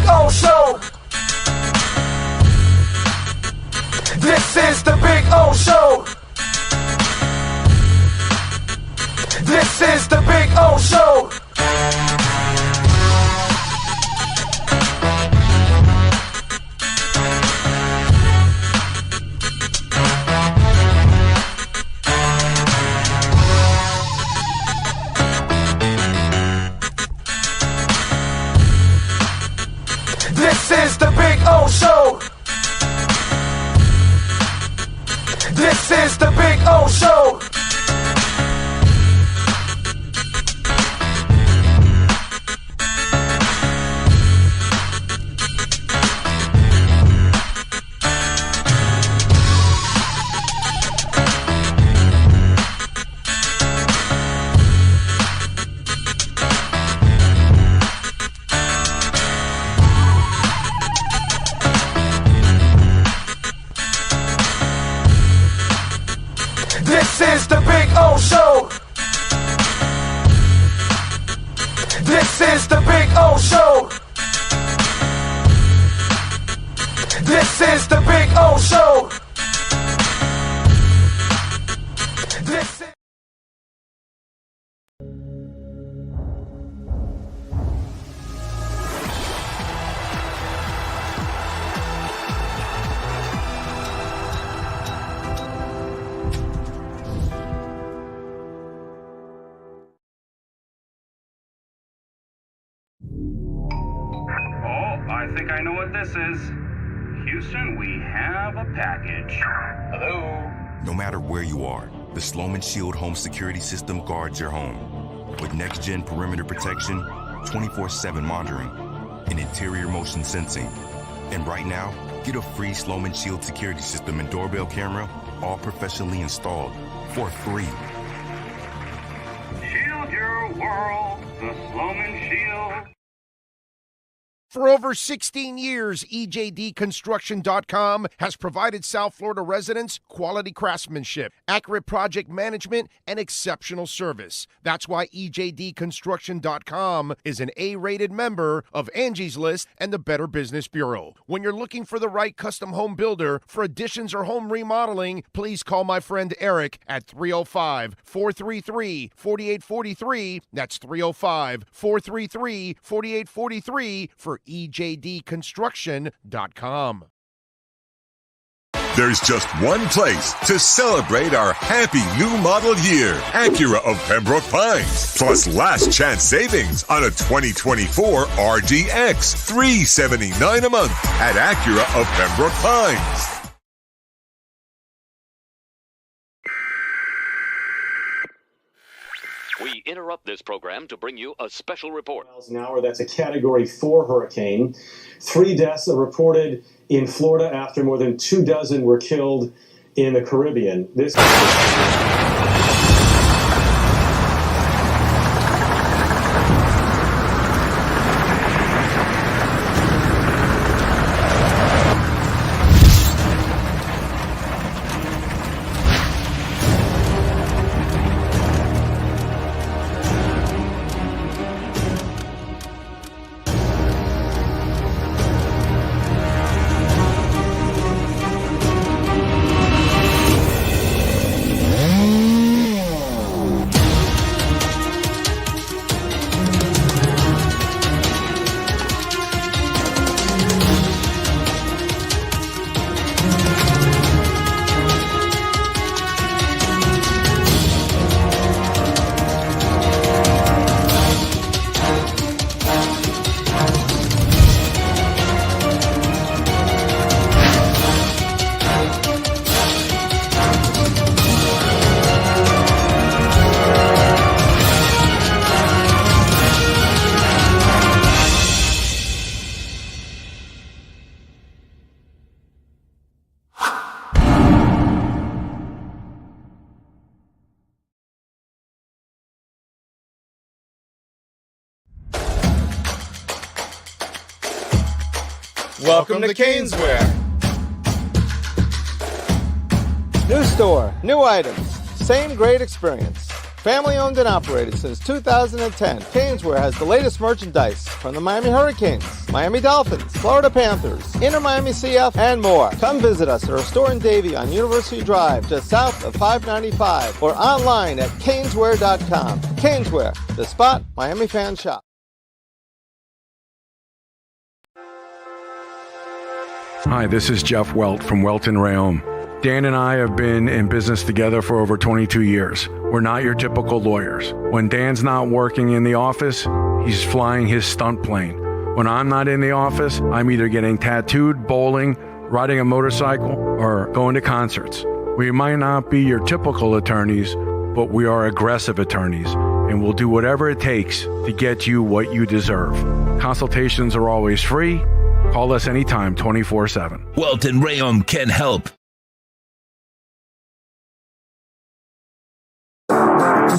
O Show. This is the Big O Show. This is the Big O Show. This is the Big O Show. This is the Big O Show. This is the Big O Show. This is the Big O Show. This is the Big O Show. This is I think I know what this is. Houston, we have a package. Hello? No matter where you are, the Sloman Shield home security system guards your home. With next-gen perimeter protection, 24/7 monitoring, and interior motion sensing. And right now, get a free Sloman Shield security system and doorbell camera, all professionally installed, for free. Shield your world, the Sloman Shield. For over 16 years, EJDconstruction.com has provided South Florida residents quality craftsmanship, accurate project management, and exceptional service. That's why EJDconstruction.com is an A-rated member of Angie's List and the Better Business Bureau. When you're looking for the right custom home builder for additions or home remodeling, please call my friend Eric at 305-433-4843. That's 305-433-4843 for EJDconstruction.com. There's just one place to celebrate our happy new model year. Acura of Pembroke Pines. Plus last chance savings on a 2024 RDX. $379 a month at Acura of Pembroke Pines. We interrupt this program to bring you a special report. Miles an hour, that's a Category 4 hurricane. 3 deaths are reported in Florida after more than 24 were killed in the Caribbean. This Welcome to Caneswear. New store, new items, same great experience. Family owned and operated since 2010, Caneswear has the latest merchandise from the Miami Hurricanes, Miami Dolphins, Florida Panthers, Inter Miami CF, and more. Come visit us at our store in Davie on University Drive, just south of 595, or online at caneswear.com. Caneswear, the spot Miami fans shop. Hi, this is Jeff Welt from Welt & Rayom. Dan and I have been in business together for over 22 years. We're not your typical lawyers. When Dan's not working in the office, he's flying his stunt plane. When I'm not in the office, I'm either getting tattooed, bowling, riding a motorcycle, or going to concerts. We might not be your typical attorneys, but we are aggressive attorneys, and we'll do whatever it takes to get you what you deserve. Consultations are always free. Call us anytime, 24/7. Welt & Rayom can help.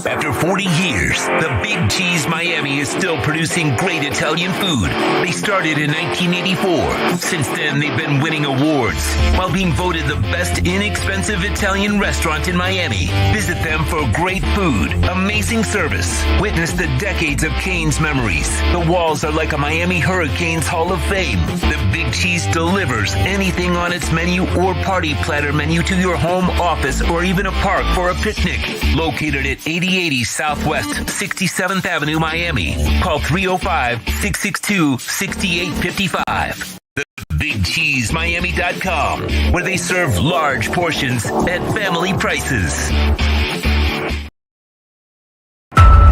After 40 years, the Big Cheese Miami is still producing great Italian food. They started in 1984. Since then, they've been winning awards while being voted the best inexpensive Italian restaurant in Miami. Visit them for great food, amazing service. Witness the decades of Canes memories. The walls are like a Miami Hurricanes Hall of Fame. The Big Cheese delivers anything on its menu or party platter menu to your home, office, or even a park for a picnic. Located at 8080 Southwest 67th Avenue, Miami. Call 305-662-6855. TheBigCheeseMiami.com, where they serve large portions at family prices.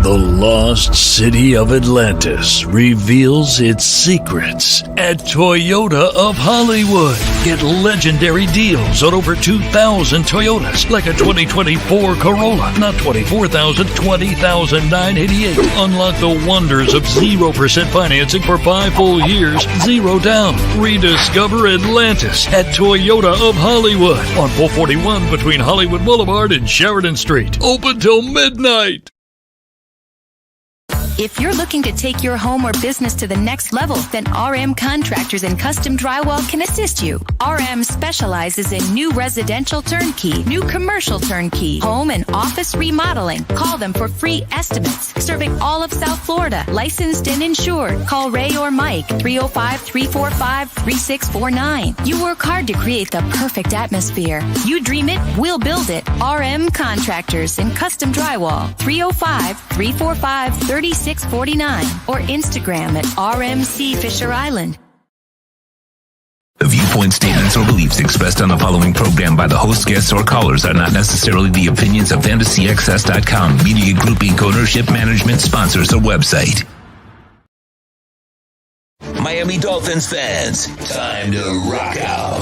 The lost city of Atlantis reveals its secrets at Toyota of Hollywood. Get legendary deals on over 2,000 Toyotas, like a 2024 Corolla, not $24,000, $20,988. Unlock the wonders of 0% financing for 5 full years, 0 down. Rediscover Atlantis at Toyota of Hollywood on 441 between Hollywood Boulevard and Sheridan Street. Open till midnight. If you're looking to take your home or business to the next level, then RM Contractors and Custom Drywall can assist you. RM specializes in new residential turnkey, new commercial turnkey, home and office remodeling. Call them for free estimates. Serving all of South Florida, licensed and insured. Call Ray or Mike, 305-345-3649. You work hard to create the perfect atmosphere. You dream it, we'll build it. RM Contractors and Custom Drywall, 305-345-3649. or Instagram at RMC Fisher Island. The viewpoint, statements, or beliefs expressed on the following program by the host, guests, or callers are not necessarily the opinions of FantasyXS.com, Media Group Inc. ownership, management, sponsors, or website. Miami Dolphins fans, time to rock out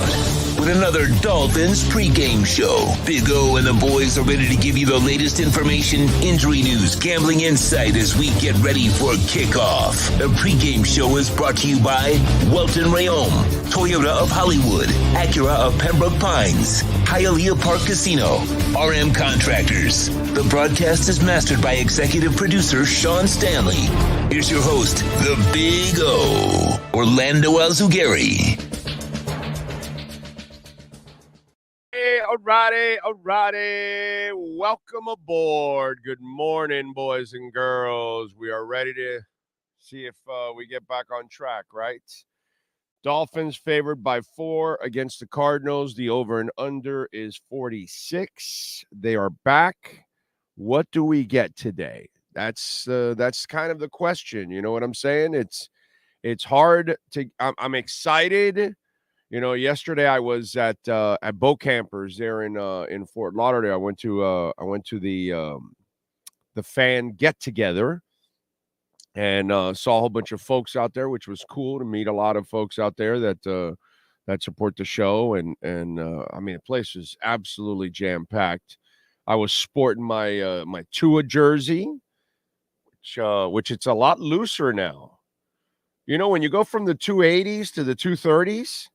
with another Dolphins pregame show. Big O and the boys are ready to give you the latest information, injury news, gambling insight as we get ready for kickoff. The pregame show is brought to you by Welt & Rayom, Toyota of Hollywood, Acura of Pembroke Pines, Hialeah Park Casino, RM Contractors. The broadcast is mastered by executive producer Sean Stanley. Here's your host, the Big O, Orlando Alzugari. Alrighty. Welcome aboard. Good morning, boys and girls. We are ready to see if we get back on track, right? Dolphins favored by 4 against the Cardinals. The over and under is 46. They are back. What do we get today? That's kind of the question. You know what I'm saying? It's hard to. I'm excited. You know, yesterday I was at Boat Campers there in Fort Lauderdale. I went to the fan get together and saw a whole bunch of folks out there, which was cool to meet a lot of folks out there that support the show. And I mean, the place was absolutely jam packed. I was sporting my my Tua jersey, which it's a lot looser now. You know, when you go from the 280s to the 230s.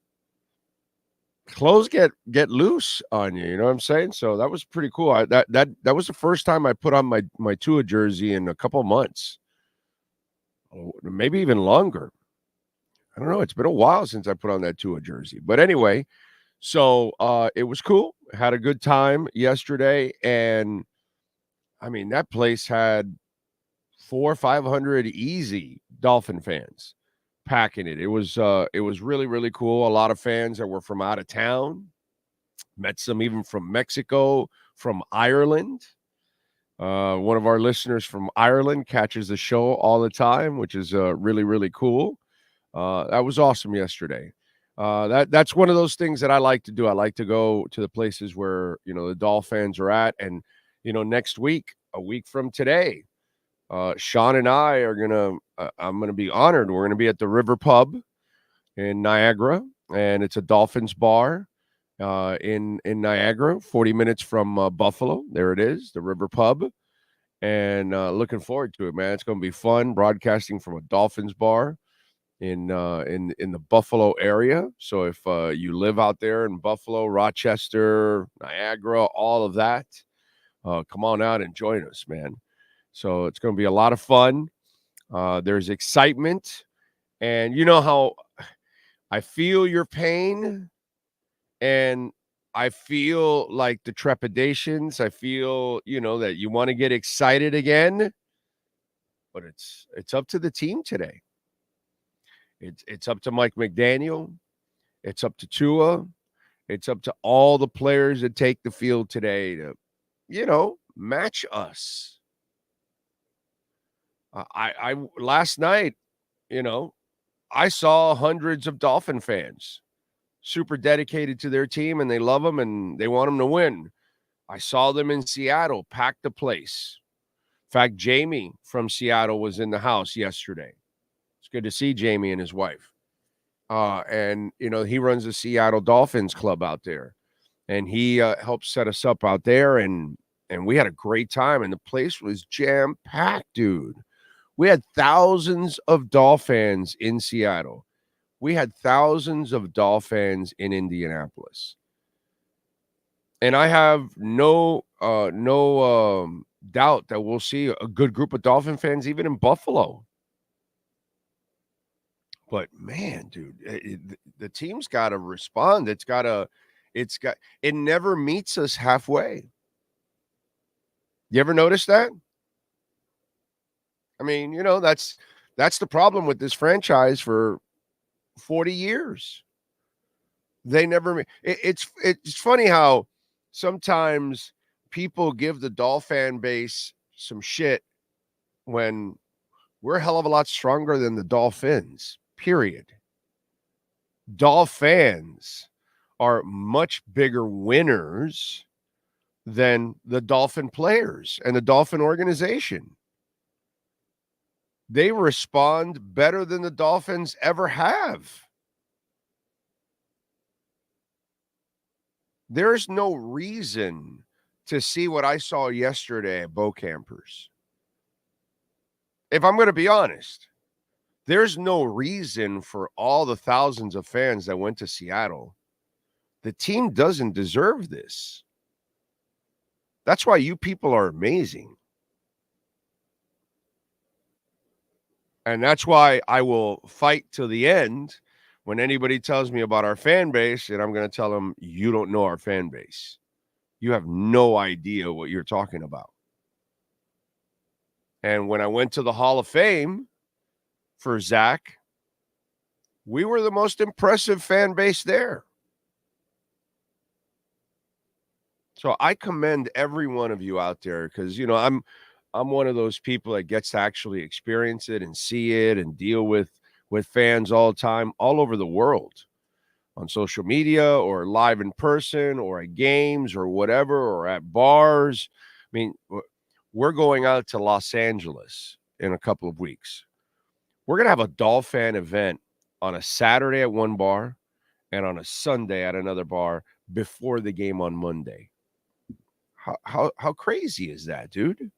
Clothes get loose on you, you know what I'm saying? So that was pretty cool. That was the first time I put on my Tua jersey in a couple of months, maybe even longer. I don't know. It's been a while since I put on that Tua jersey. But anyway, so it was cool. Had a good time yesterday, and I mean, that place had 400 or 500 easy Dolphin fans packing it. It was really, really cool. A lot of fans that were from out of town. Met some even from Mexico, from Ireland. One of our listeners from Ireland catches the show all the time, which is really, really cool. That was awesome yesterday. That's one of those things that I like to do. I like to go to the places where, the Dolphins are at. And, next week, a week from today, Sean and I are I'm going to be honored. We're going to be at the River Pub in Niagara, and it's a Dolphins bar in Niagara, 40 minutes from Buffalo. There it is, the River Pub. And looking forward to it, man. It's going to be fun broadcasting from a Dolphins bar in the Buffalo area. So if you live out there in Buffalo, Rochester, Niagara, all of that, come on out and join us, man. So it's going to be a lot of fun. There's excitement. And you know how I feel your pain, and I feel like the trepidations. I feel, that you want to get excited again. But it's up to the team today. It's up to Mike McDaniel. It's up to Tua. It's up to all the players that take the field today to, match us. I last night, I saw hundreds of Dolphin fans super dedicated to their team, and they love them and they want them to win. I saw them in Seattle, pack the place. In fact, Jamie from Seattle was in the house yesterday. It's good to see Jamie and his wife. And, he runs the Seattle Dolphins club out there. And he helped set us up out there. And we had a great time. And the place was jam-packed, dude. We had thousands of Dolphins in Seattle. We had thousands of Dolphins in Indianapolis. And I have no doubt that we'll see a good group of Dolphin fans even in Buffalo. But man, dude, the team's got to respond. It never meets us halfway. You ever notice that? I mean, that's the problem with this franchise for 40 years. They never. It's funny how sometimes people give the Dolphin base some shit when we're a hell of a lot stronger than the Dolphins. Period. Dolphins are much bigger winners than the Dolphin players and the Dolphin organization. They respond better than the Dolphins ever have. There's no reason to see what I saw yesterday at Bo Campers. If I'm going to be honest, there's no reason for all the thousands of fans that went to Seattle. The team doesn't deserve this. That's why you people are amazing. And that's why I will fight till the end when anybody tells me about our fan base, and I'm going to tell them, you don't know our fan base. You have no idea what you're talking about. And when I went to the Hall of Fame for Zach, we were the most impressive fan base there. So I commend every one of you out there because, I'm one of those people that gets to actually experience it and see it and deal with fans all the time, all over the world, on social media or live in person or at games or whatever, or at bars. I mean, we're going out to Los Angeles in a couple of weeks. We're going to have a Dolphin event on a Saturday at one bar and on a Sunday at another bar before the game on Monday. How crazy is that, dude?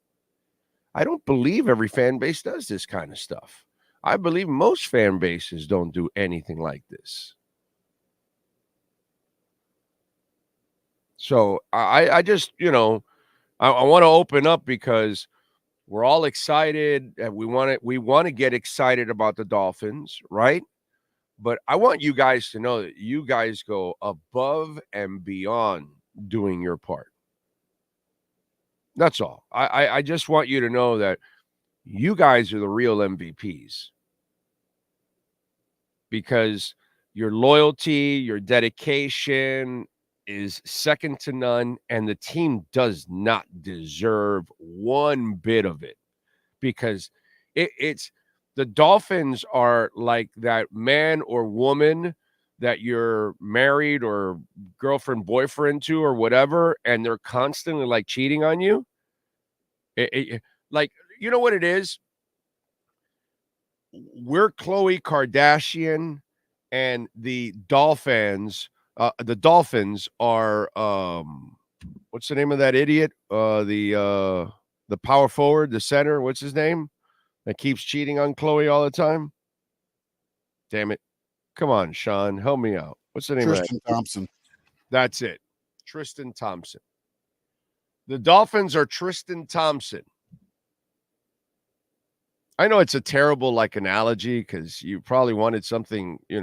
I don't believe every fan base does this kind of stuff. I believe most fan bases don't do anything like this. So I just, I want to open up because we're all excited and we want to get excited about the Dolphins, right? But I want you guys to know that you guys go above and beyond doing your part. That's all. I just want you to know that you guys are the real MVPs because your loyalty, your dedication is second to none, and the team does not deserve one bit of it because it's the Dolphins are like that man or woman that you're married or girlfriend, boyfriend to or whatever, and they're constantly like cheating on you. Like, you know what it is? We're Khloe Kardashian and the Dolphins. The Dolphins are what's the name of that idiot? The power forward, the center, what's his name? That keeps cheating on Khloe all the time. Damn it. Come on, Sean, help me out. What's the name of that? Tristan Thompson. That's it. Tristan Thompson. The Dolphins are Tristan Thompson. I know it's a terrible like analogy because you probably wanted something, a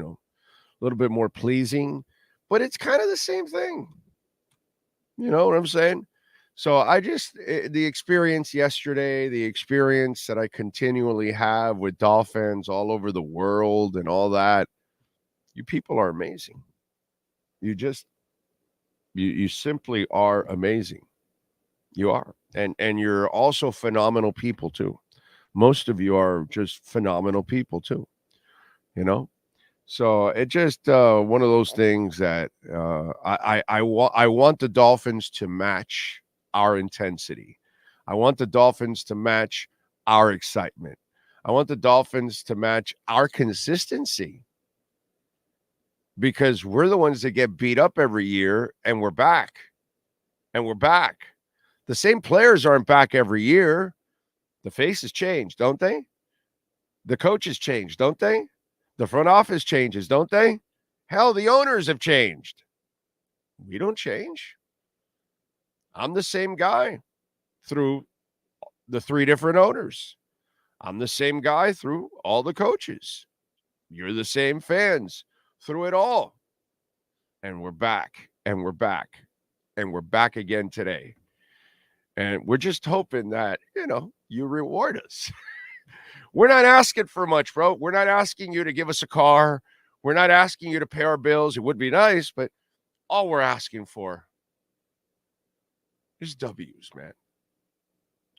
little bit more pleasing, but it's kind of the same thing. You know what I'm saying? So the experience yesterday, the experience that I continually have with Dolphins all over the world and all that, you people are amazing. You simply are amazing. You are. And you're also phenomenal people too. Most of you are just phenomenal people too, So it just one of those things that I want the Dolphins to match our intensity. I want the Dolphins to match our excitement. I want the Dolphins to match our consistency because we're the ones that get beat up every year and we're back. And we're back. The same players aren't back every year. The faces change, don't they? The coaches change, don't they? The front office changes, don't they? Hell, the owners have changed. We don't change. I'm the same guy through the 3 different owners. I'm the same guy through all the coaches. You're the same fans through it all. And we're back, and we're back, and we're back again today. And we're just hoping that, you reward us. We're not asking for much, bro. We're not asking you to give us a car. We're not asking you to pay our bills. It would be nice, but all we're asking for is W's, man.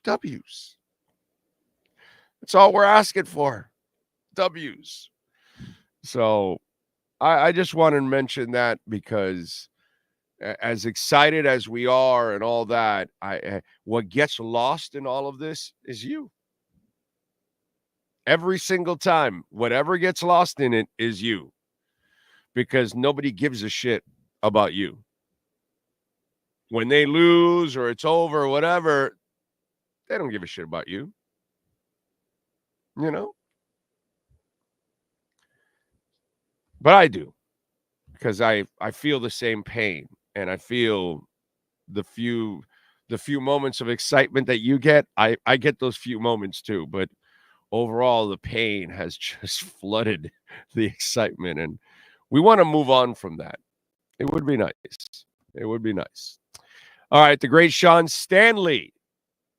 W's. That's all we're asking for. W's. So I just want to mention that because as excited as we are and all that, what gets lost in all of this is you. Every single time, whatever gets lost in it is you. Because nobody gives a shit about you. When they lose or it's over or whatever, they don't give a shit about you. But I do. Because I feel the same pain. And I feel the few moments of excitement that you get. I get those few moments too. But overall, the pain has just flooded the excitement. And we want to move on from that. It would be nice. It would be nice. All right. The great Sean Stanley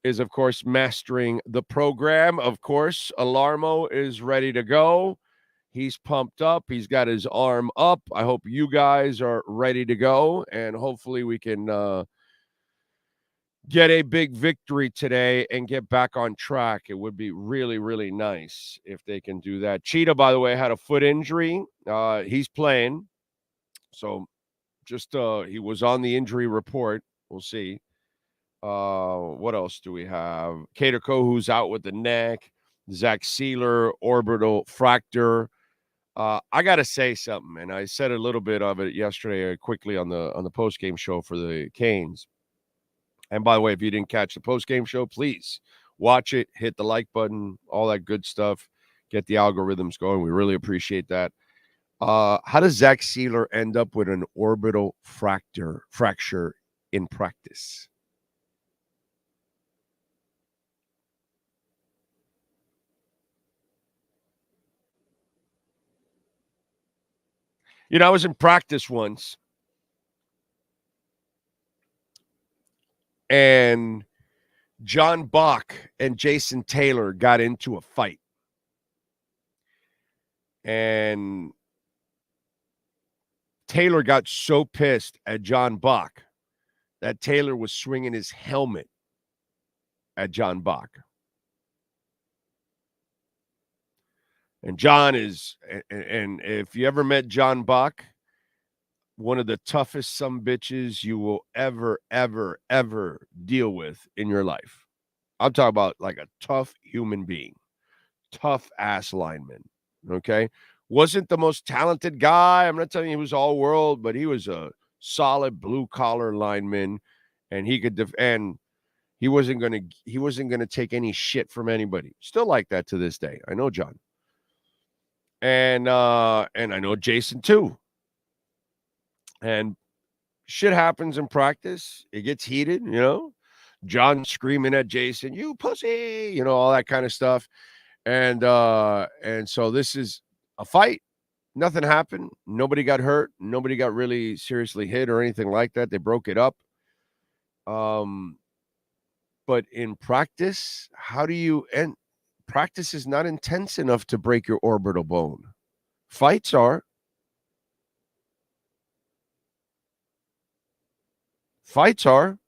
is, of course, mastering the program. Of course, Alarmo is ready to go. He's pumped up. He's got his arm up. I hope you guys are ready to go. And hopefully we can get a big victory today and get back on track. It would be really, really nice if they can do that. Cheetah, by the way, had a foot injury. He's playing. So just he was on the injury report. We'll see. What else do we have? Kader Kohu's out with the neck. Zach Sealer, orbital fracture. I got to say something, and I said a little bit of it yesterday quickly on the post-game show for the Canes. And by the way, if you didn't catch the post-game show, please watch it, hit the like button, all that good stuff, get the algorithms going. We really appreciate that. How does Zach Sealer end up with an orbital fracture in practice? I was in practice once, and John Bach and Jason Taylor got into a fight. And Taylor got so pissed at John Bach that Taylor was swinging his helmet at John Bach. And John is, and if you ever met John Bach, one of the toughest sumbitches you will ever deal with in your life. I'm talking about like a tough human being, tough ass lineman. Okay. Wasn't the most talented guy. I'm not telling you he was all world, but he was a solid blue collar lineman, and he could defend. He wasn't going to take any shit from anybody. Still like that to this day. I know John. And I know Jason too. And shit happens in practice. It gets heated, you know. John screaming at Jason, "You pussy," you know, all that kind of stuff. And so this is a fight. Nothing happened. Nobody got hurt. Nobody got really seriously hit or anything like that. They broke it up. But in practice, how do you end? Practice is not intense enough to break your orbital bone. Fights are. Fights are.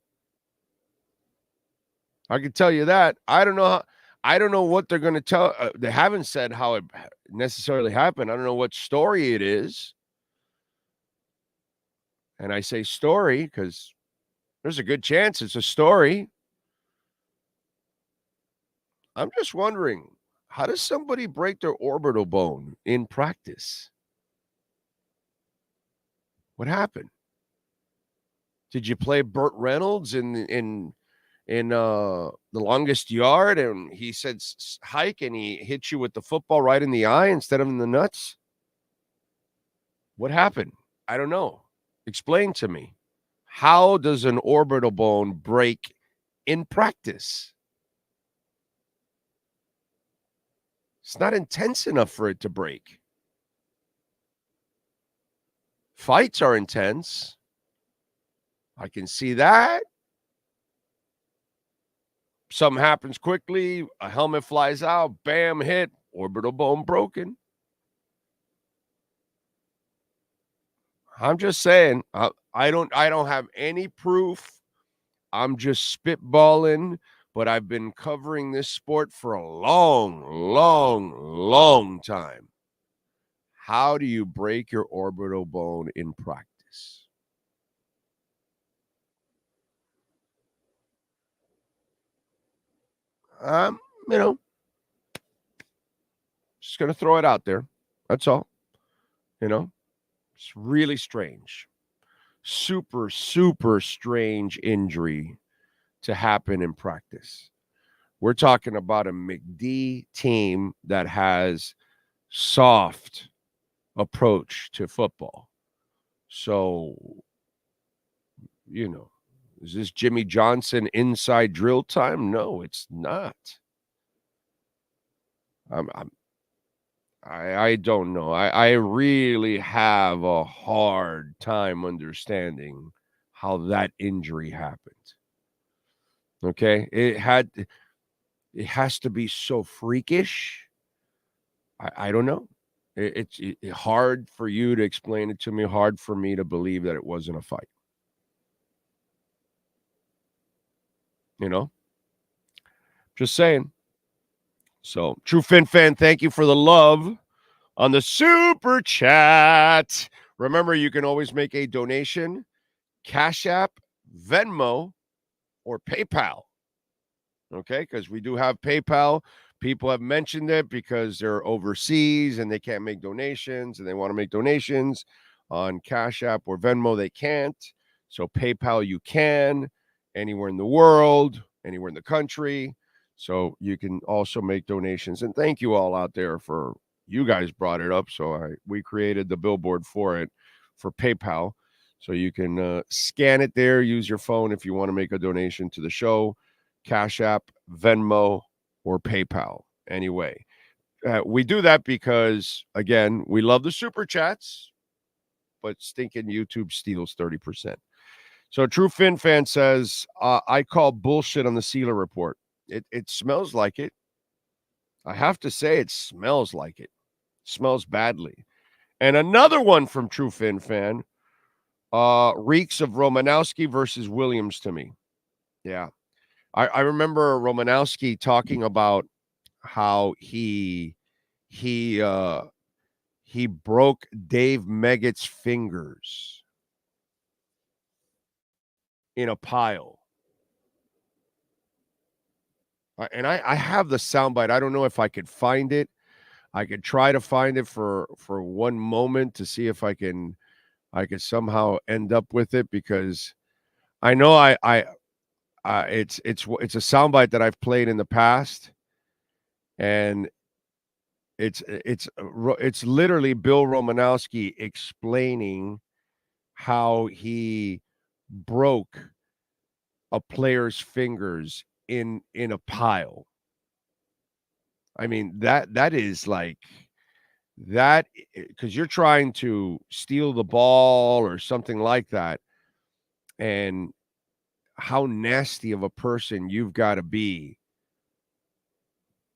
I can tell you that. I don't know what they're going to tell. They haven't said how it necessarily happened. I don't know what story it is. And I say story because there's a good chance it's a story. I'm just wondering, how does somebody break their orbital bone in practice? What happened? Did you play Burt Reynolds in The Longest Yard, and he said hike, and he hit you with the football right in the eye instead of in the nuts? What happened? I don't know. Explain to me. How does an orbital bone break in practice? It's not intense enough for it to break. Fights are intense. I can see that. Something happens quickly, a helmet flies out, bam, hit, orbital bone broken. I'm just saying, I don't have any proof. I'm just spitballing, but I've been covering this sport for a long time. How do you break your orbital bone in practice? Just going to throw it out there. That's all. It's really strange. Super strange injury to happen in practice. We're talking about a McD team that has soft approach to football. So, is this Jimmy Johnson inside drill time? No, it's not. I don't know. I really have a hard time understanding how that injury happened. Okay, it has to be so freakish. I don't know. It's hard for you to explain it to me. Hard for me to believe that it wasn't a fight. Just saying. So, True Fin Fan, thank you for the love on the super chat. Remember, you can always make a donation, Cash App, Venmo, or PayPal. Okay, because we do have PayPal. People have mentioned it because they're overseas and they can't make donations, and they want to make donations on Cash App or Venmo. They can't. So PayPal, you can, anywhere in the world, anywhere in the country. So you can also make donations. And thank you all out there for, you guys brought it up. So we created the billboard for it for PayPal. So you can scan it there, use your phone if you want to make a donation to the show, Cash App, Venmo, or PayPal. Anyway, we do that because, again, we love the super chats, but stinking YouTube steals 30%. So True Fin Fan says, I call bullshit on the Sealer report. It smells like it. I have to say it smells like it. Smells badly. And another one from True Fin Fan reeks of Romanowski versus Williams to me. Yeah. I remember Romanowski talking about how he broke Dave Meggett's fingers in a pile. And I have the soundbite. I don't know if I could find it. I could try to find it for one moment to see if I could somehow end up with it, because I know it's a soundbite that I've played in the past, and it's literally Bill Romanowski explaining how he broke a player's fingers in a pile. I mean, that is like that, because you're trying to steal the ball or something like that, and how nasty of a person you've got to be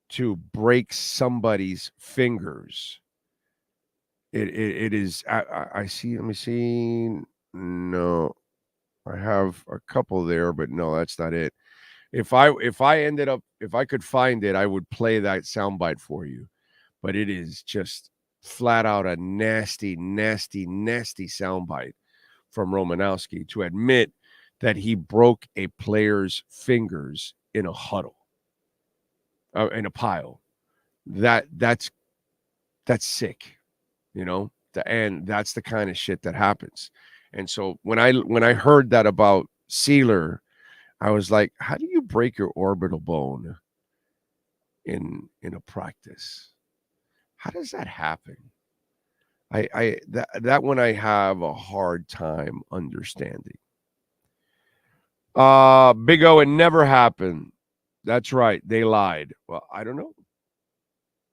to break somebody's fingers. It is. I see. Let me see. No, I have a couple there, but no, that's not it. If I could find it, I would play that soundbite for you. But it is just flat out a nasty, nasty, nasty soundbite from Romanowski to admit that he broke a player's fingers in a huddle, in a pile. That's sick, and that's the kind of shit that happens. And so when I heard that about Sealer, I was like, how do you break your orbital bone in a practice? How does that happen? That one I have a hard time understanding. Big O, it never happened. That's right. They lied. Well, I don't know.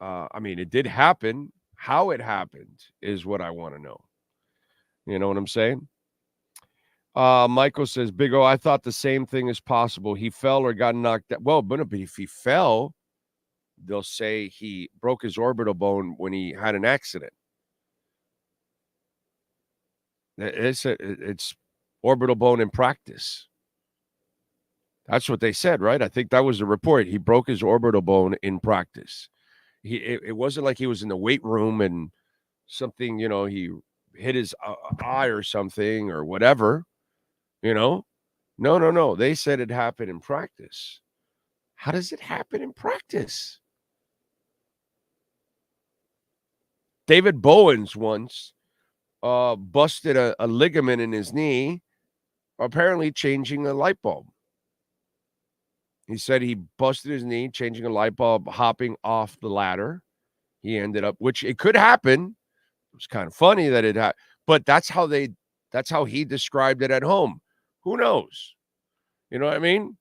I mean, it did happen. How it happened is what I want to know. You know what I'm saying? Michael says, Big O, I thought the same thing is possible. He fell or got knocked out. Well, but if he fell, they'll say he broke his orbital bone when he had an accident. It's orbital bone in practice. That's what they said, right? I think that was the report. He broke his orbital bone in practice. It wasn't like he was in the weight room and something, he hit his eye or something or whatever, No. They said it happened in practice. How does it happen in practice? David Bowens once busted a ligament in his knee, apparently changing a light bulb. He said he busted his knee, changing a light bulb, hopping off the ladder. He ended up, which it could happen. It was kind of funny that it happened, but that's how he described it at home. Who knows? You know what I mean?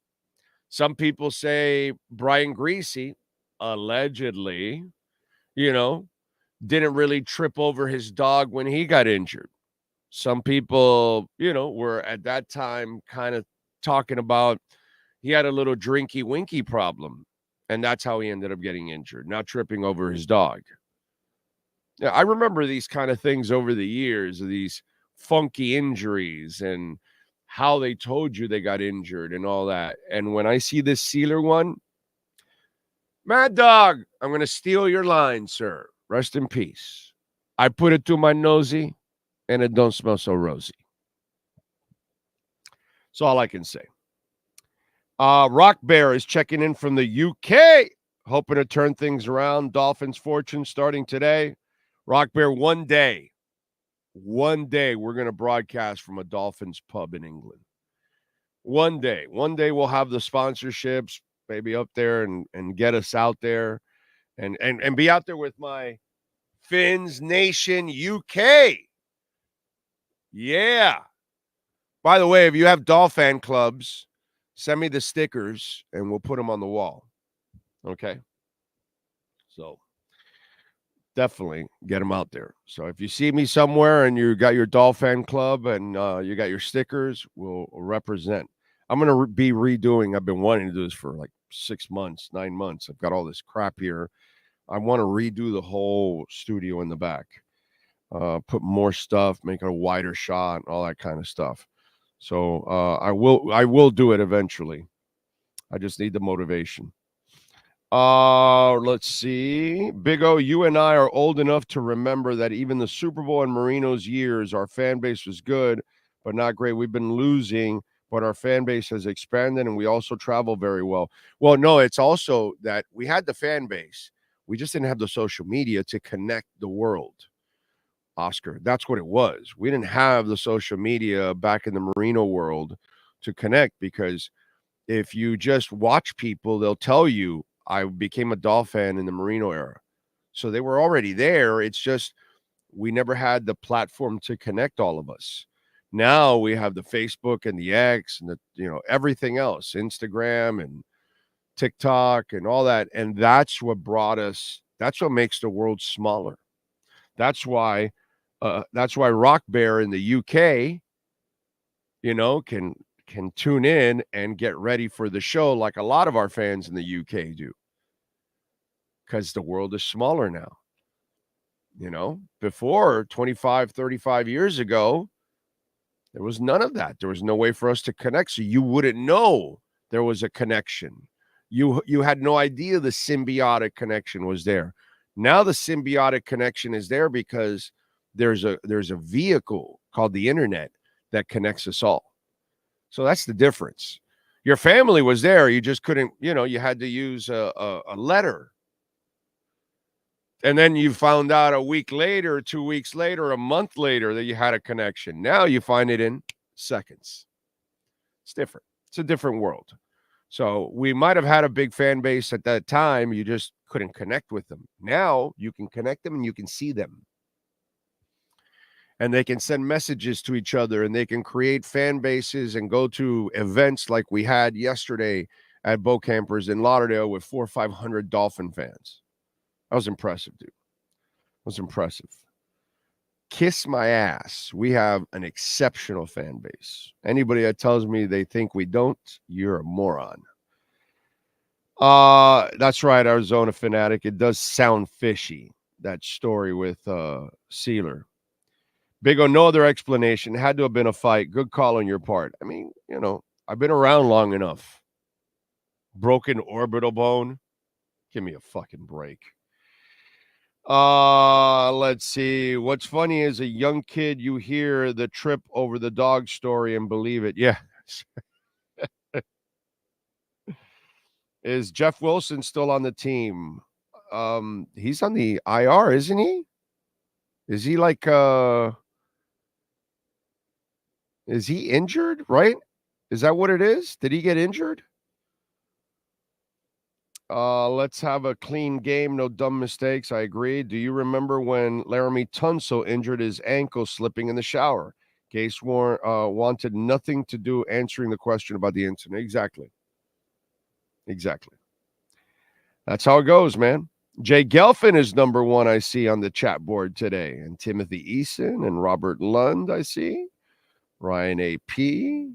Some people say Brian Greasy, allegedly, didn't really trip over his dog when he got injured. Some people, were at that time kind of talking about he had a little drinky winky problem, and that's how he ended up getting injured, not tripping over his dog. Yeah, I remember these kind of things over the years, these funky injuries and how they told you they got injured and all that. And when I see this Sealer one, Mad Dog, I'm going to steal your line, sir. Rest in peace. I put it to my nosy, and it don't smell so rosy. That's all I can say. Rock Bear is checking in from the UK, hoping to turn things around. Dolphins' fortune starting today. Rock Bear, one day we're going to broadcast from a Dolphins pub in England. One day we'll have the sponsorships, maybe up there and get us out there and be out there with my Fins Nation UK. Yeah. By the way, if you have Dolphin clubs, send me the stickers and we'll put them on the wall. Okay. So definitely get them out there. So if you see me somewhere and you got your Dolphin Club and you got your stickers, we'll represent. I'm going to be redoing. I've been wanting to do this for like 6 months, 9 months. I've got all this crap here. I want to redo the whole studio in the back, put more stuff, make it a wider shot, all that kind of stuff. So I will do it eventually. I just need the motivation. Let's see. Big O, you and I are old enough to remember that even the Super Bowl in Marino's years, our fan base was good, but not great. We've been losing, but our fan base has expanded, and we also travel very well. Well, no, it's also that we had the fan base. We just didn't have the social media to connect the world, Oscar. That's what it was. We didn't have the social media back in the Marino world to connect, because if you just watch people, they'll tell you, I became a Dolphin in the Marino era. So they were already there. It's just we never had the platform to connect all of us. Now we have the Facebook and the X and the, everything else, Instagram and TikTok and all that. And that's what brought us. That's what makes the world smaller. That's why Rock Bear in the UK, can tune in and get ready for the show like a lot of our fans in the UK do, because the world is smaller now. Before 25, 35 years ago, there was none of that. There was no way for us to connect, so you wouldn't know there was a connection. You had no idea the symbiotic connection was there. Now the symbiotic connection is there because there's a vehicle called the internet that connects us all. So that's the difference. Your family was there. You just couldn't, you had to use a letter. And then you found out a week later, 2 weeks later, a month later that you had a connection. Now you find it in seconds. It's different. It's a different world. So we might have had a big fan base at that time. You just couldn't connect with them. Now you can connect them and you can see them. And they can send messages to each other, and they can create fan bases and go to events like we had yesterday at Bo Campers in Lauderdale with 400 or 500 Dolphin fans. That was impressive, dude. That was impressive. Kiss my ass. We have an exceptional fan base. Anybody that tells me they think we don't, you're a moron. That's right, Arizona Fanatic. It does sound fishy, that story with Sealer. Big O, no other explanation. Had to have been a fight. Good call on your part. I mean, I've been around long enough. Broken orbital bone. Give me a fucking break. Let's see. What's funny is a young kid, you hear the trip over the dog story and believe it. Yeah. Is Jeff Wilson still on the team? He's on the IR, isn't he? Is he like is he injured, right? Is that what it is? Did he get injured? Let's have a clean game, no dumb mistakes. I agree. Do you remember when Laramie Tunsil injured his ankle slipping in the shower? Gase wanted nothing to do answering the question about the incident. Exactly. That's how it goes, man. Jay Gelfin is number one, I see, on the chat board today. And Timothy Eason and Robert Lund, I see. Ryan A.P.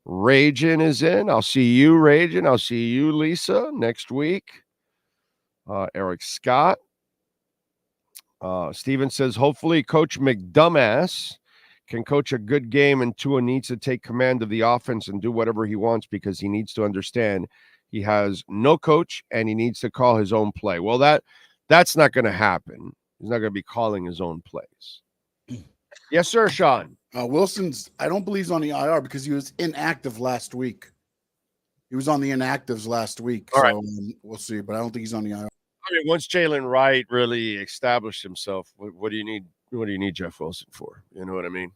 Ragin is in. I'll see you, Ragin. I'll see you, Lisa, next week. Eric Scott. Steven says, hopefully Coach McDumbass can coach a good game, and Tua needs to take command of the offense and do whatever he wants, because he needs to understand he has no coach and he needs to call his own play. Well, that's not going to happen. He's not going to be calling his own plays. Yes, sir, Sean. Wilson's, I don't believe he's on the IR because he was inactive last week. He was on the inactives last week. All so right. We'll see, but I don't think he's on the IR. I mean, once Jalen Wright really established himself, what do you need? What do you need Jeff Wilson for? You know what I mean?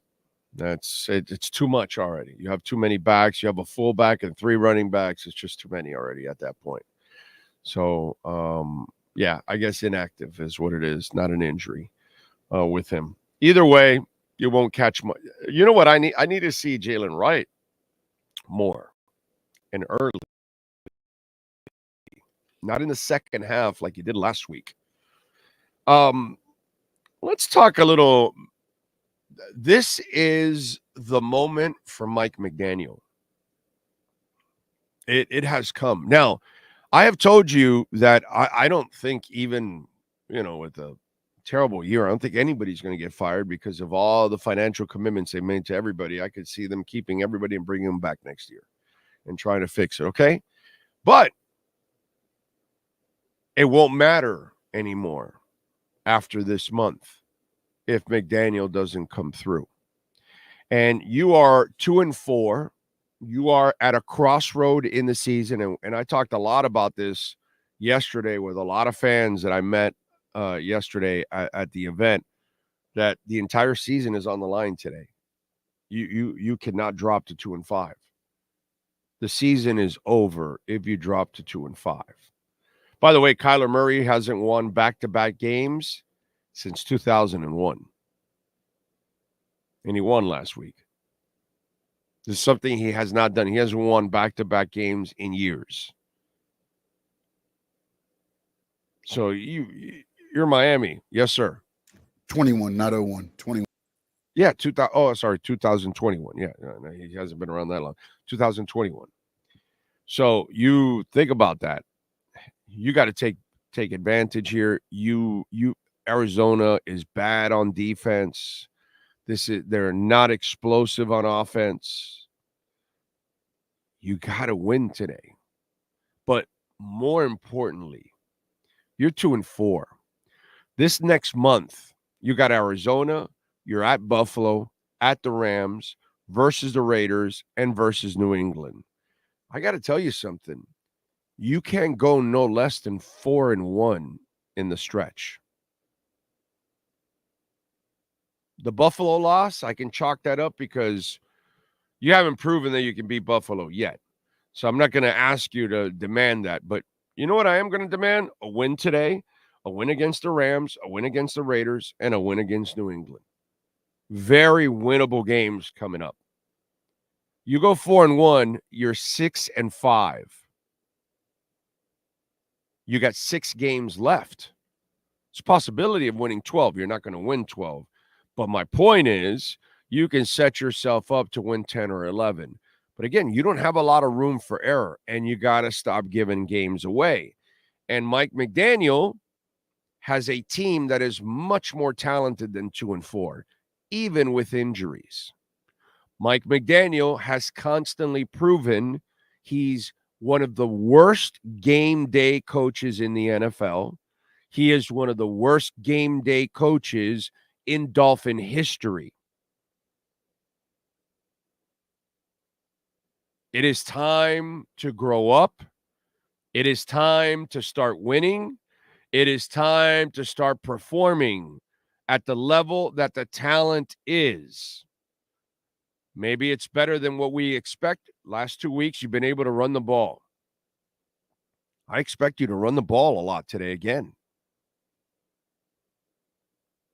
That's it. It's too much already. You have too many backs. You have a fullback and 3 running backs. It's just too many already at that point. So, yeah, I guess inactive is what it is, not an injury with him. Either way, you won't catch much. You know what I need? I need to see Jalen Wright more and early. Not in the second half like you did last week. Let's talk a little. This is the moment for Mike McDaniel. It has come. Now, I have told you that I don't think even, with a terrible year, I don't think anybody's going to get fired because of all the financial commitments they made to everybody. I could see them keeping everybody and bringing them back next year and trying to fix it, okay? But it won't matter anymore after this month if McDaniel doesn't come through. And you are 2-4. You are at a crossroad in the season. And I talked a lot about this yesterday with a lot of fans that I met yesterday at the event, that the entire season is on the line today. You cannot drop to 2-5. The season is over if you drop to 2-5. By the way, Kyler Murray hasn't won back-to-back games since 2001. And he won last week. This is something he has not done. He hasn't won back-to-back games in years. So you're Miami. Yes, sir. 21, not 01. 21. Yeah, 2021. Yeah, no, he hasn't been around that long. 2021. So you think about that. You got to take advantage here. Arizona is bad on defense. They're not explosive on offense. You got to win today. But more importantly, you're 2-4. This next month, you got Arizona, you're at Buffalo, at the Rams, versus the Raiders, and versus New England. I got to tell you something. You can't go no less than 4-1 in the stretch. The Buffalo loss, I can chalk that up because you haven't proven that you can beat Buffalo yet. So I'm not going to ask you to demand that. But you know what I am going to demand? A win today, a win against the Rams, a win against the Raiders, and a win against New England. Very winnable games coming up. You go 4-1, you're 6-5. You got 6 games left. It's a possibility of winning 12. You're not going to win 12. But my point is, you can set yourself up to win 10 or 11. But again, you don't have a lot of room for error, and you got to stop giving games away. And Mike McDaniel has a team that is much more talented than 2-4, even with injuries. Mike McDaniel has constantly proven he's one of the worst game day coaches in the NFL. He is one of the worst game day coaches in Dolphin history. It is time to grow up. It is time to start winning. It is time to start performing at the level that the talent is. Maybe it's better than what we expect. Last 2 weeks, you've been able to run the ball. I expect you to run the ball a lot today again.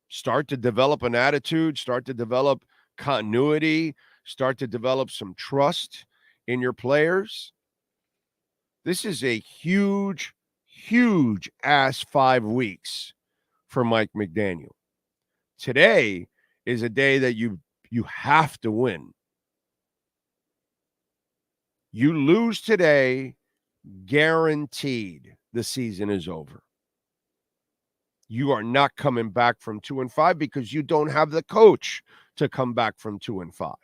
Start to develop an attitude, start to develop continuity, start to develop some trust in your players. This is a huge, huge ass 5 weeks for Mike McDaniel. Today is a day that you have to win. You lose today, guaranteed the season is over. You are not coming back from 2-5 because you don't have the coach to come back from 2-5.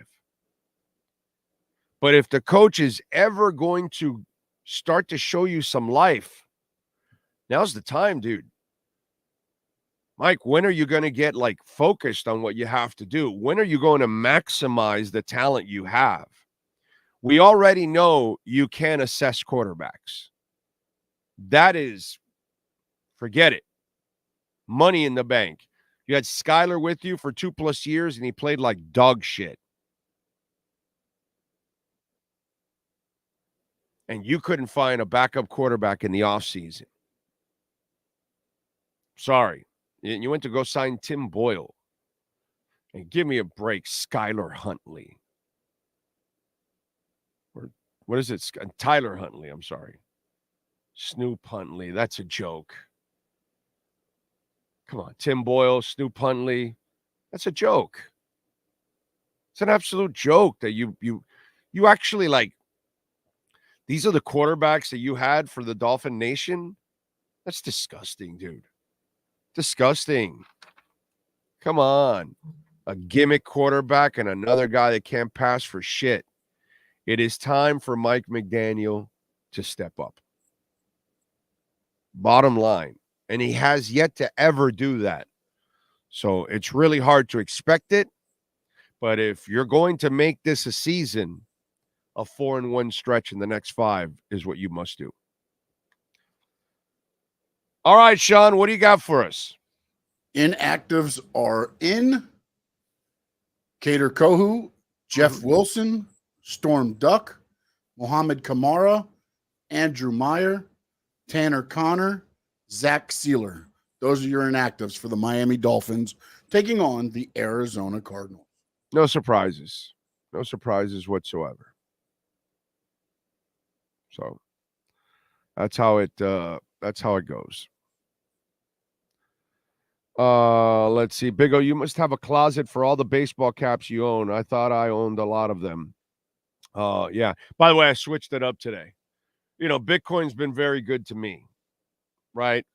But if the coach is ever going to start to show you some life, now's the time, dude. Mike, when are you going to get focused on what you have to do? When are you going to maximize the talent you have? We already know you can't assess quarterbacks. That is, forget it. Money in the bank. You had Skyler with you for 2+ years, and he played like dog shit. And you couldn't find a backup quarterback in the offseason. Sorry. You went to go sign Tim Boyle. And give me a break, Skyler Huntley. Or what is it? Tyler Huntley, I'm sorry. Snoop Huntley. That's a joke. Come on, Tim Boyle, Snoop Huntley. That's a joke. It's an absolute joke that you actually like. These are the quarterbacks that you had for the Dolphin Nation. That's disgusting, dude. Disgusting. Come on. A gimmick quarterback and another guy that can't pass for shit. It is time for Mike McDaniel to step up. Bottom line. And he has yet to ever do that. So it's really hard to expect it. But if you're going to make this a season, a 4-1 stretch in the next 5 is what you must do. All right, Sean, what do you got for us? Inactives are in. Kader Kohu, Jeff Wilson, Storm Duck, Mohamed Kamara, Andrew Meyer, Tanner Connor, Zach Sealer. Those are your inactives for the Miami Dolphins taking on the Arizona Cardinals. No surprises. No surprises whatsoever. So that's how it goes. Let's see. Big O, you must have a closet for all the baseball caps you own. I thought I owned a lot of them. Yeah. By the way, I switched it up today. You know, Bitcoin's been very good to me, right?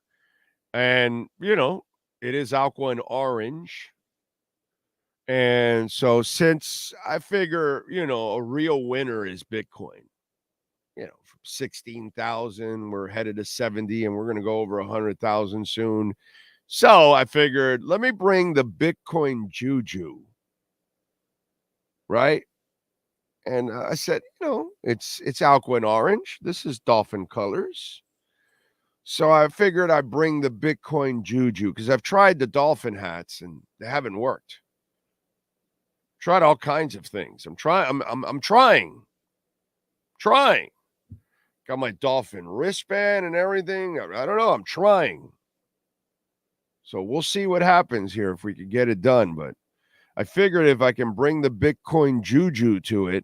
And, you know, it is aqua and orange. And so since I figure, you know, a real winner is Bitcoin, you know, from 16,000, we're headed to 70 and we're going to go over 100,000 soon. So I figured, let me bring the Bitcoin juju, right? And I said, you know, it's aqua and orange. This is Dolphin colors. So I figured I'd bring the Bitcoin juju because I've tried the Dolphin hats and they haven't worked. Tried all kinds of things. I'm trying. Got my Dolphin wristband and everything. I don't know. I'm trying. So we'll see what happens here if we could get it done. But I figured if I can bring the Bitcoin juju to it,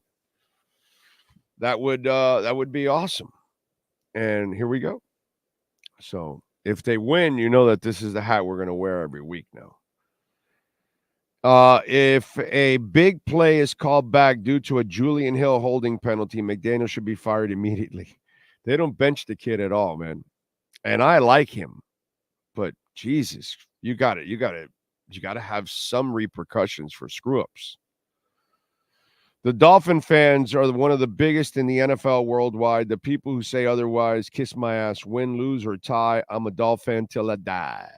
that would be awesome. And here we go. So if they win, you know that this is the hat we're going to wear every week now. If a big play is called back due to a Julian Hill holding penalty, McDaniel should be fired immediately. They don't bench the kid at all, man. And I like him, but Jesus, you got to have some repercussions for screw-ups. The Dolphin fans are one of the biggest in the NFL worldwide. The people who say otherwise, kiss my ass, win, lose, or tie. I'm a Dolphin till I die.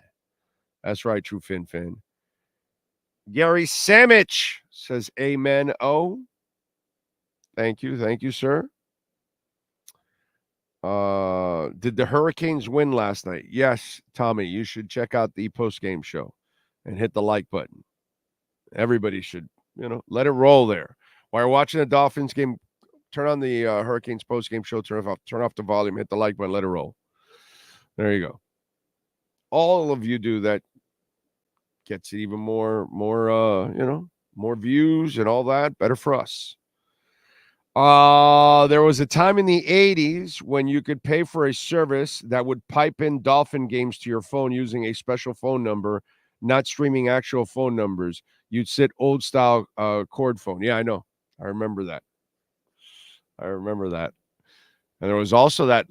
That's right, true Fin fan. Gary Samich says, amen. Oh, thank you, sir. Did the Hurricanes win last night? Yes, Tommy, you should check out the post-game show and hit the like button. Everybody should, let it roll there. While you're watching the Dolphins game, turn on the Hurricanes post-game show, turn off the volume, hit the like button, let it roll. There you go. All of you do that. Gets it even more views and all that. Better for us. There was a time in the 80s when you could pay for a service that would pipe in Dolphin games to your phone using a special phone number, not streaming actual phone numbers. You'd sit old style cord phone. Yeah, I know. I remember that. And there was also that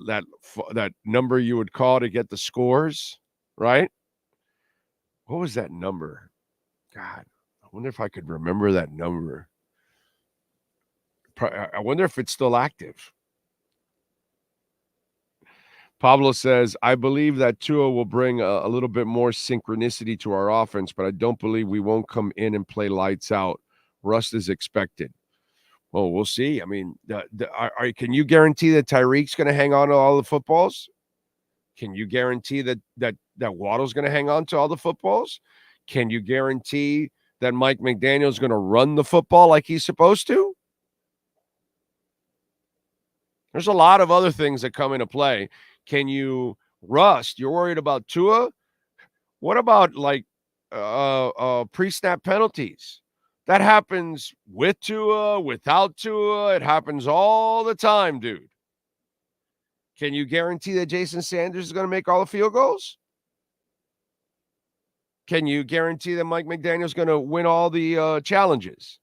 number you would call to get the scores, right? What was that number? God, I wonder if I could remember that number. I wonder if it's still active. Pablo says, I believe that Tua will bring a little bit more synchronicity to our offense, but I don't believe we won't come in and play lights out. Rust is expected. Well, we'll see. I mean, can you guarantee that Tyreek's going to hang on to all the footballs? Can you guarantee that Waddle's going to hang on to all the footballs? Can you guarantee that Mike McDaniel's going to run the football like he's supposed to? There's a lot of other things that come into play. Can you rust? You're worried about Tua? What about pre-snap penalties? That happens with Tua, without Tua. It happens all the time, dude. Can you guarantee that Jason Sanders is going to make all the field goals? Can you guarantee that Mike McDaniel's going to win all the challenges?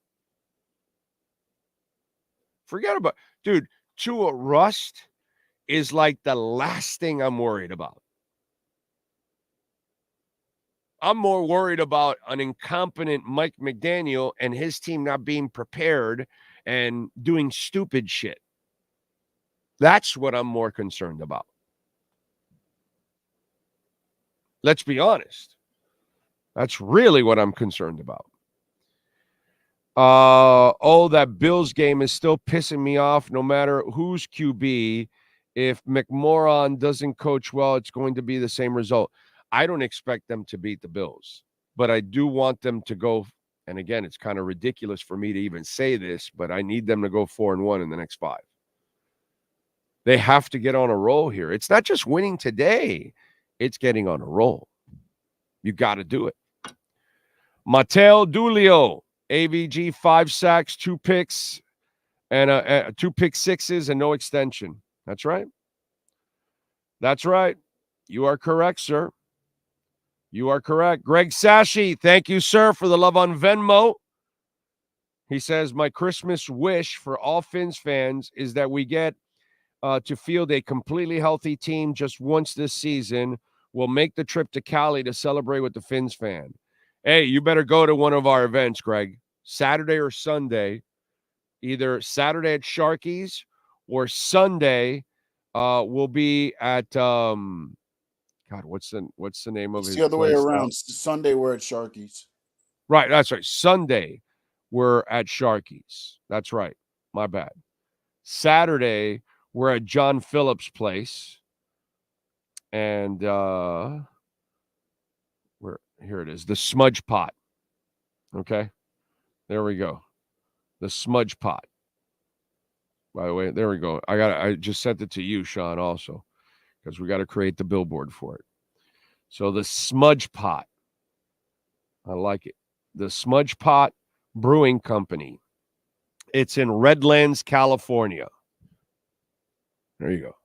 Forget about dude. Tua rust is like the last thing I'm worried about. I'm more worried about an incompetent Mike McDaniel and his team not being prepared and doing stupid shit. That's what I'm more concerned about. Let's be honest. That's really what I'm concerned about. That Bills game is still pissing me off no matter who's QB. If McMoron doesn't coach well, it's going to be the same result. I don't expect them to beat the Bills, but I do want them to go. And again, it's kind of ridiculous for me to even say this, but I need them to go 4-1 in the next 5. They have to get on a roll here. It's not just winning today. It's getting on a roll. You got to do it. Mateo Dulio, AVG, 5 sacks, 2 picks, and 2 pick sixes and no extension. That's right. That's right. You are correct, sir. You are correct. Greg Sashi, thank you, sir, for the love on Venmo. He says, my Christmas wish for all Fins fans is that we get to field a completely healthy team just once this season. We'll make the trip to Cali to celebrate with the Fins fan. Hey, you better go to one of our events, Greg. Saturday or Sunday. Either Saturday at Sharky's or Sunday we'll be at God, what's the name of it? It's the other way around. Sunday we're at Sharky's. Right, that's right. Sunday we're at Sharky's. That's right. My bad. Saturday we're at John Phillips' place. And here it is, the Smudge Pot. Okay, there we go. The Smudge Pot. By the way, there we go. I just sent it to you, Sean, also, because we got to create the billboard for it. So the Smudge Pot. I like it. The Smudge Pot Brewing Company. It's in Redlands, California. There you go.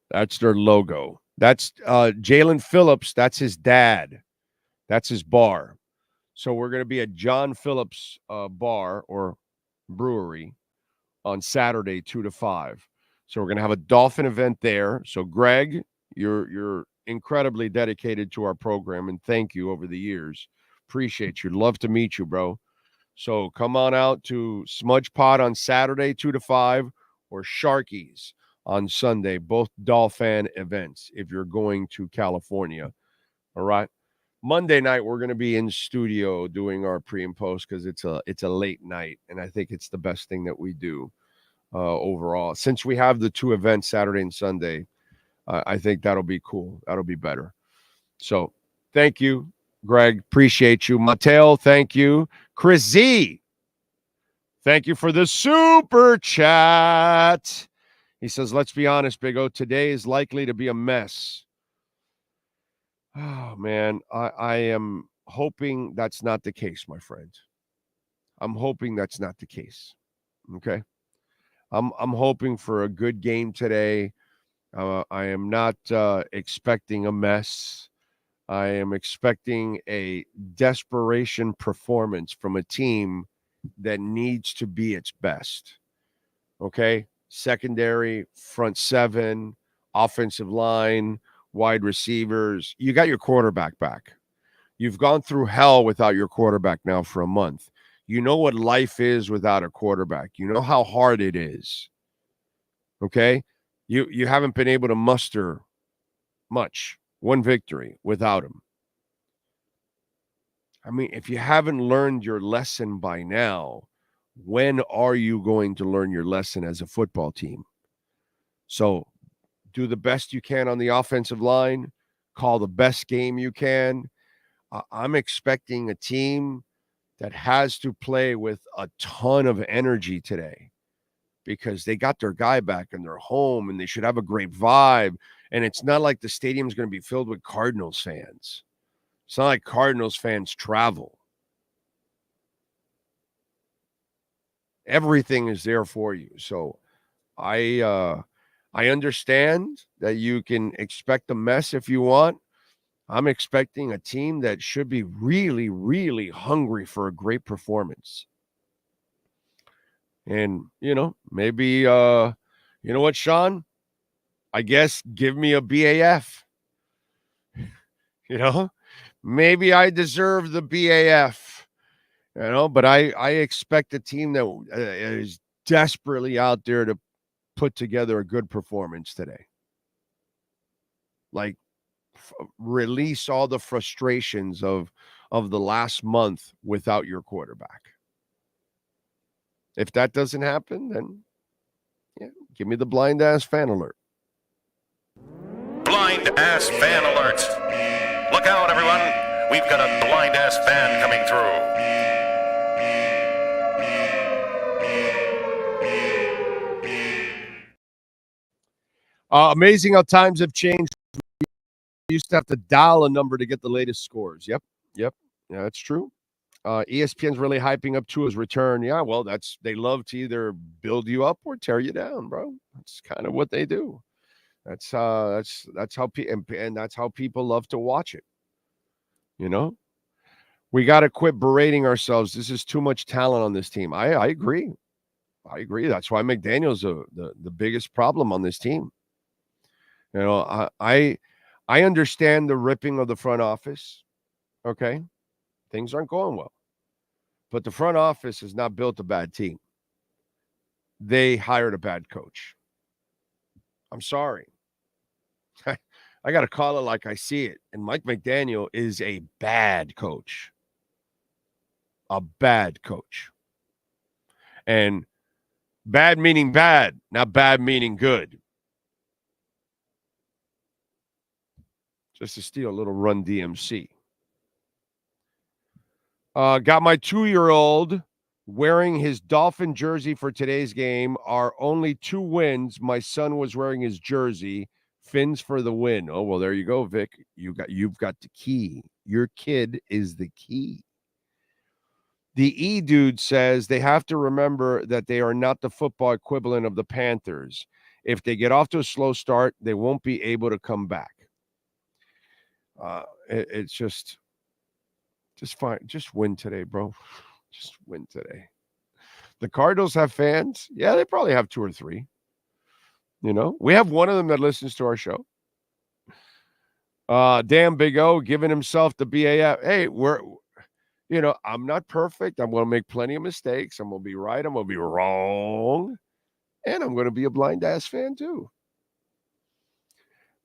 That's their logo. That's Jalen Phillips. That's his dad. That's his bar. So we're going to be at John Phillips bar or brewery on Saturday, 2 to 5. So we're going to have a Dolphin event there. So Greg, you're incredibly dedicated to our program, and thank you over the years. Appreciate you. Love to meet you, bro. So come on out to Smudge Pot on Saturday, 2 to 5, or Sharky's on Sunday, both Dolphin events if you're going to California. All right. Monday night, we're going to be in studio doing our pre and post because it's a late night, and I think it's the best thing that we do overall. Since we have the 2 events, Saturday and Sunday, I think that'll be cool. That'll be better. So thank you, Greg. Appreciate you. Mateo, thank you. Chris Z, thank you for the super chat. He says, let's be honest, Big O, today is likely to be a mess. Oh, man, I am hoping that's not the case, my friend. I'm hoping that's not the case. Okay? I'm hoping for a good game today. I am not expecting a mess. I am expecting a desperation performance from a team that needs to be its best. Okay? Secondary, front 7, offensive line, wide receivers. You got your quarterback back. You've gone through hell without your quarterback now for a month. You know what life is without a quarterback. You know how hard it is. Okay? You haven't been able to muster much. One victory without him. I mean, if you haven't learned your lesson by now, when are you going to learn your lesson as a football team? So do the best you can on the offensive line. Call the best game you can. I'm expecting a team that has to play with a ton of energy today because they got their guy back and they're home and they should have a great vibe. And it's not like the stadium's going to be filled with Cardinals fans. It's not like Cardinals fans travel. Everything is there for you. So I understand that you can expect a mess if you want. I'm expecting a team that should be really, really hungry for a great performance. And, maybe, you know what, Sean? I guess give me a BAF. Maybe I deserve the BAF, but I expect a team that is desperately out there to put together a good performance today. Like, release all the frustrations of the last month without your quarterback. If that doesn't happen, then give me the blind ass fan alert. Blind ass fan alert. Look out, everyone. We've got a blind ass fan coming through. Amazing how times have changed. You used to have to dial a number to get the latest scores. Yep. Yeah, that's true. ESPN's really hyping up Tua's return. Yeah, well, they love to either build you up or tear you down, bro. That's kind of what they do. That's how that's how people love to watch it. We got to quit berating ourselves. This is too much talent on this team. I agree. That's why McDaniel's the biggest problem on this team. I understand the ripping of the front office. Okay, things aren't going well, but the front office has not built a bad team. They hired a bad coach. I'm sorry. I got to call it like I see it. And Mike McDaniel is a bad coach. A bad coach. And bad meaning bad, not bad meaning good. Just to steal a little Run DMC. Got my 2-year-old wearing his Dolphin jersey for today's game. Our only 2 wins. My son was wearing his jersey. Fins for the win. Oh, well, there you go, Vic. You've got the key. Your kid is the key. The E-Dude says they have to remember that they are not the football equivalent of the Panthers. If they get off to a slow start, they won't be able to come back. It's just fine. Just win today, bro. Just win today. The Cardinals have fans. Yeah, they probably have 2 or 3. We have one of them that listens to our show. Damn Big O giving himself the BAF. Hey, I'm not perfect. I'm going to make plenty of mistakes. I'm going to be right. I'm going to be wrong. And I'm going to be a blind ass fan too.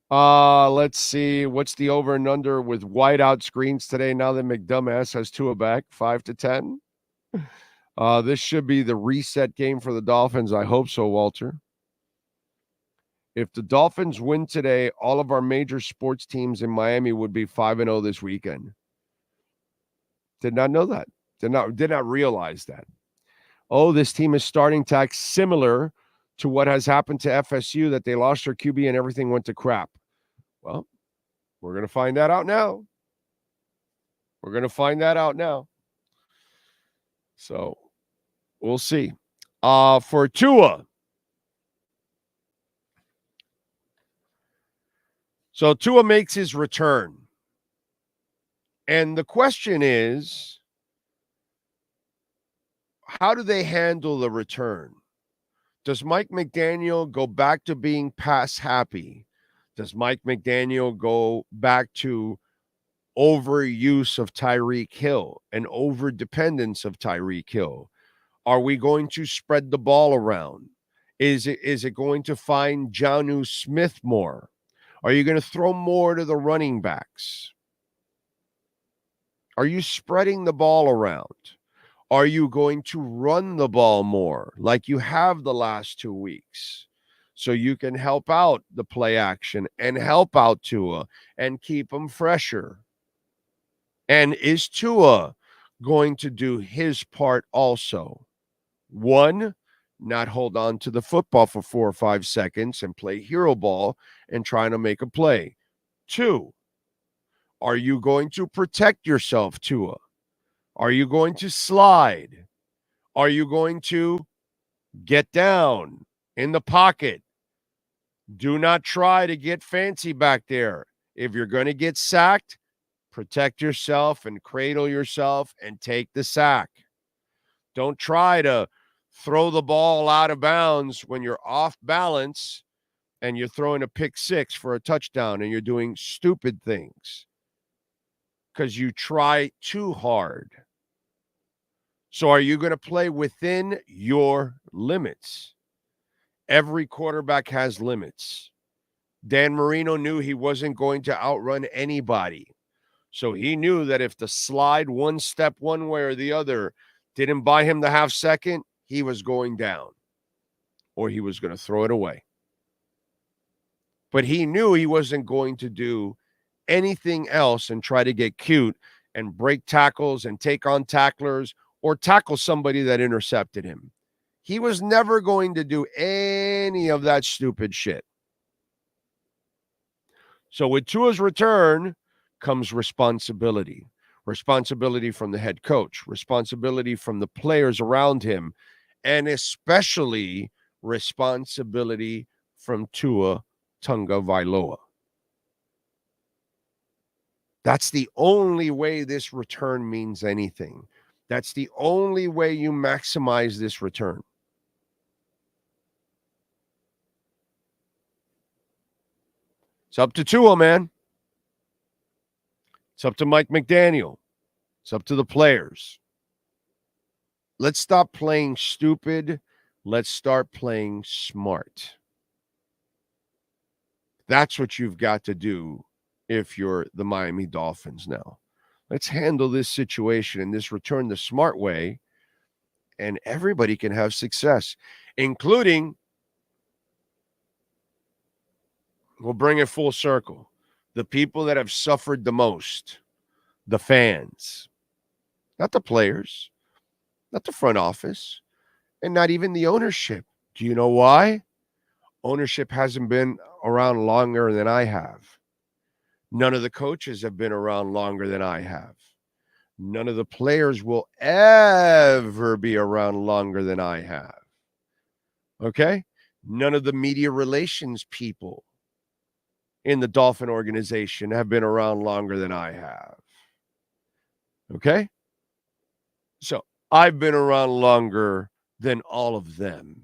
Let's see. What's the over and under with whiteout screens today now that McDumbass has Tua back? 5-10. This should be the reset game for the Dolphins. I hope so, Walter. If the Dolphins win today, all of our major sports teams in Miami would be 5-0 this weekend. Did not know that. Did not realize that. Oh, this team is starting to act similar to what has happened to FSU, that they lost their QB and everything went to crap. Well, we're going to find that out now. So we'll see. For Tua. So Tua makes his return. And the question is, how do they handle the return? Does Mike McDaniel go back to being pass happy? Does Mike McDaniel go back to overuse of Tyreek Hill and overdependence of Tyreek Hill? Are we going to spread the ball around? Is it going to find Jonnu Smith more? Are you going to throw more to the running backs? Are you spreading the ball around? Are you going to run the ball more like you have the last 2 weeks so you can help out the play action and help out Tua and keep him fresher? And is Tua going to do his part also? 1, not hold on to the football for 4 or 5 seconds and play hero ball and trying to make a play. 2, are you going to protect yourself, Tua? Are you going to slide? Are you going to get down in the pocket? Do not try to get fancy back there. If you're going to get sacked, protect yourself and cradle yourself and take the sack. Don't try to throw the ball out of bounds when you're off balance and you're throwing a pick six for a touchdown and you're doing stupid things because you try too hard. So are you going to play within your limits? Every quarterback has limits. Dan Marino knew he wasn't going to outrun anybody. So he knew that if the slide one step one way or the other didn't buy him the half second, he was going down or he was going to throw it away. But he knew he wasn't going to do anything else and try to get cute and break tackles and take on tacklers or tackle somebody that intercepted him. He was never going to do any of that stupid shit. So with Tua's return comes responsibility. Responsibility from the head coach, responsibility from the players around him, and especially responsibility from Tua Tagovailoa. That's the only way this return means anything. That's the only way you maximize this return. It's up to Tua, man. It's up to Mike McDaniel. It's up to the players. Let's stop playing stupid. Let's start playing smart. That's what you've got to do if you're the Miami Dolphins now. Let's handle this situation and this return the smart way, and everybody can have success, including, we'll bring it full circle, the people that have suffered the most, the fans, not the players, not the front office, and not even the ownership. Do you know why? Ownership hasn't been around longer than I have. None of the coaches have been around longer than I have. None of the players will ever be around longer than I have. Okay? None of the media relations people in the Dolphin organization have been around longer than I have. Okay? So I've been around longer than all of them.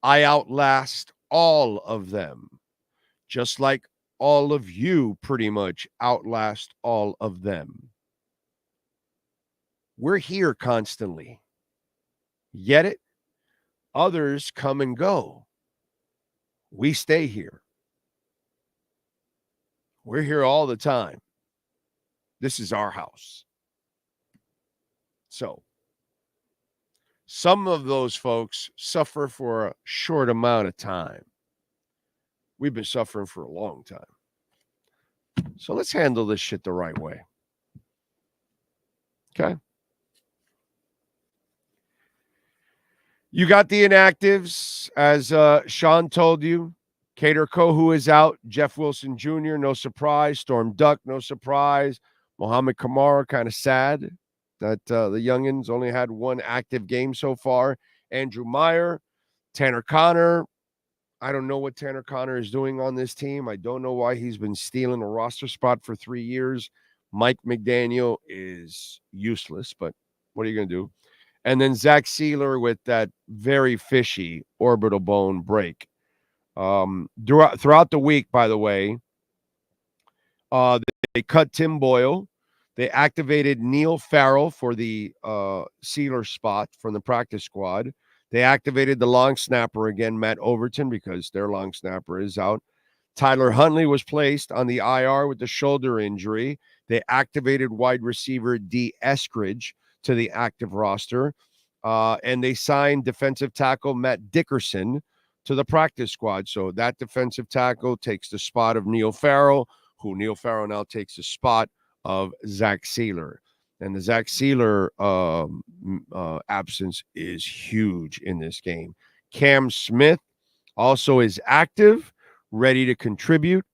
I outlast all of them, just like all of you pretty much outlast all of them. We're here constantly. Get it? Others come and go. We stay here. We're here all the time. This is our house. So, some of those folks suffer for a short amount of time. We've been suffering for a long time. So let's handle this shit the right way. Okay? You got the inactives, as Sean told you. Kader Kohu is out. Jeff Wilson Jr., no surprise. Storm Duck, no surprise. Mohamed Kamara, kind of sad that the youngins only had one active game so far. Andrew Meyer, Tanner Connor. I don't know what Tanner Connor is doing on this team. I don't know why he's been stealing a roster spot for 3 years. Mike McDaniel is useless, but what are you going to do? And then Zach Sealer with that very fishy orbital bone break. Throughout the week, by the way, they cut Tim Boyle. They activated Neil Farrell for the Sealer spot from the practice squad. They activated the long snapper again, Matt Overton, because their long snapper is out. Tyler Huntley was placed on the IR with the shoulder injury. They activated wide receiver D. Eskridge to the active roster. And they signed defensive tackle Matt Dickerson to the practice squad. So that defensive tackle takes the spot of Neil Farrell, who Neil Farrell now takes the spot of Zach Sealer. And the Zach Sealer absence is huge in this game. Cam Smith also is active, ready to contribute.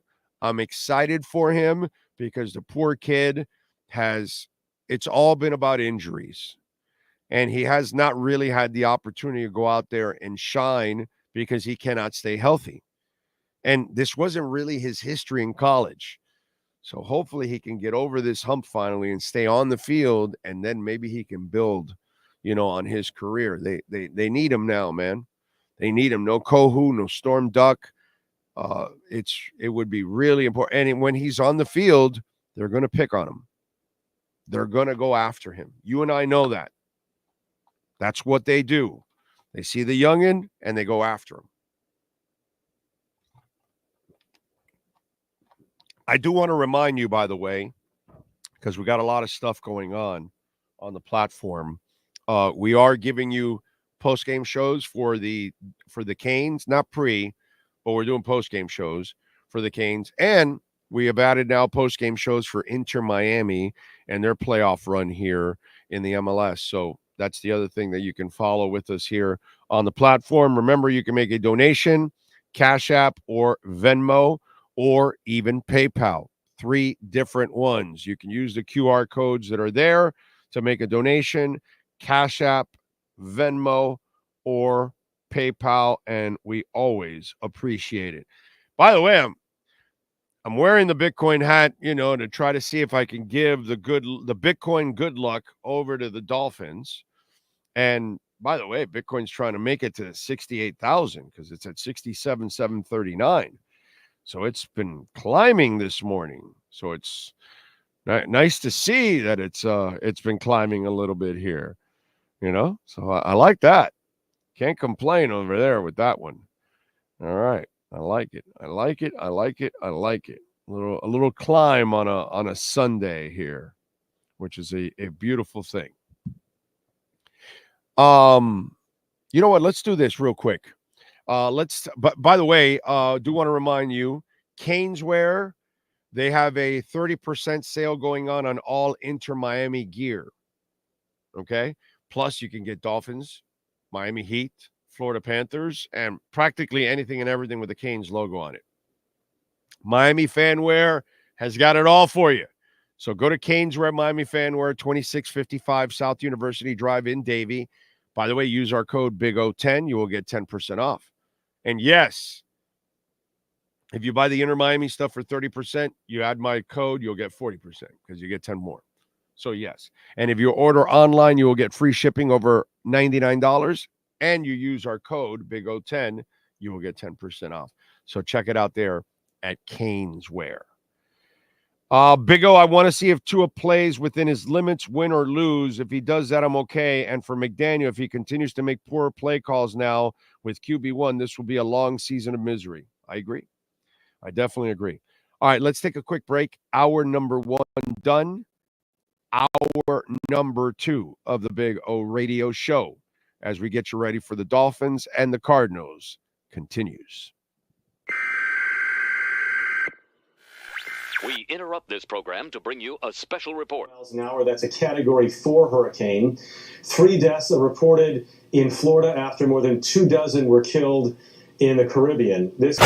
I'm excited for him because the poor kid it's all been about injuries. And he has not really had the opportunity to go out there and shine because he cannot stay healthy. And this wasn't really his history in college. So hopefully he can get over this hump finally and stay on the field, and then maybe he can build, on his career. They need him now, man. They need him. No Kohu, no Storm Duck. It would be really important. And when he's on the field, they're going to pick on him. They're going to go after him. You and I know that. That's what they do. They see the youngin and they go after him. I do want to remind you, by the way, because we got a lot of stuff going on the platform. We are giving you post-game shows for the Canes, not pre, but we're doing post-game shows for the Canes. And we have added now post-game shows for Inter Miami and their playoff run here in the MLS. So that's the other thing that you can follow with us here on the platform. Remember, you can make a donation, Cash App or Venmo, or even PayPal. 3 different ones. You can use the QR codes that are there to make a donation, Cash App, Venmo, or PayPal, and we always appreciate it. By the way, I'm wearing the Bitcoin hat, to try to see if I can give the Bitcoin good luck over to the Dolphins. And by the way, Bitcoin's trying to make it to 68,000 because it's at 67,739. So it's been climbing this morning. So it's nice to see that it's been climbing a little bit here, So I like that. Can't complain over there with that one. All right. I like it. I like it. I like it. I like it. A little climb on a Sunday here, which is a beautiful thing. You know what? Let's do this real quick. But by the way, do want to remind you, Caneswear, they have a 30% sale going on all Inter Miami gear. Okay. Plus you can get Dolphins, Miami Heat, Florida Panthers, and practically anything and everything with the Canes logo on it. Miami Fanwear has got it all for you. So go to Caneswear Miami Fanwear, 2655 South University Drive in Davie. By the way, use our code BIG010. You will get 10% off. And yes, if you buy the Inter Miami stuff for 30%, you add my code, you'll get 40% because you get 10 more. So yes. And if you order online, you will get free shipping over $99. And you use our code BIG010, you will get 10% off. So check it out there at Caneswear. Big O, I want to see if Tua plays within his limits, win or lose. If he does that, I'm okay. And for McDaniel, if he continues to make poor play calls now with QB1, this will be a long season of misery. I agree. I definitely agree. All right, let's take a quick break. Hour number 1 done. Hour number 2 of the Big O Radio Show, as we get you ready for the Dolphins and the Cardinals, continues. We interrupt this program to bring you a special report. Miles an hour, that's a Category 4 hurricane. 3 deaths are reported in Florida after more than 24 were killed in the Caribbean. This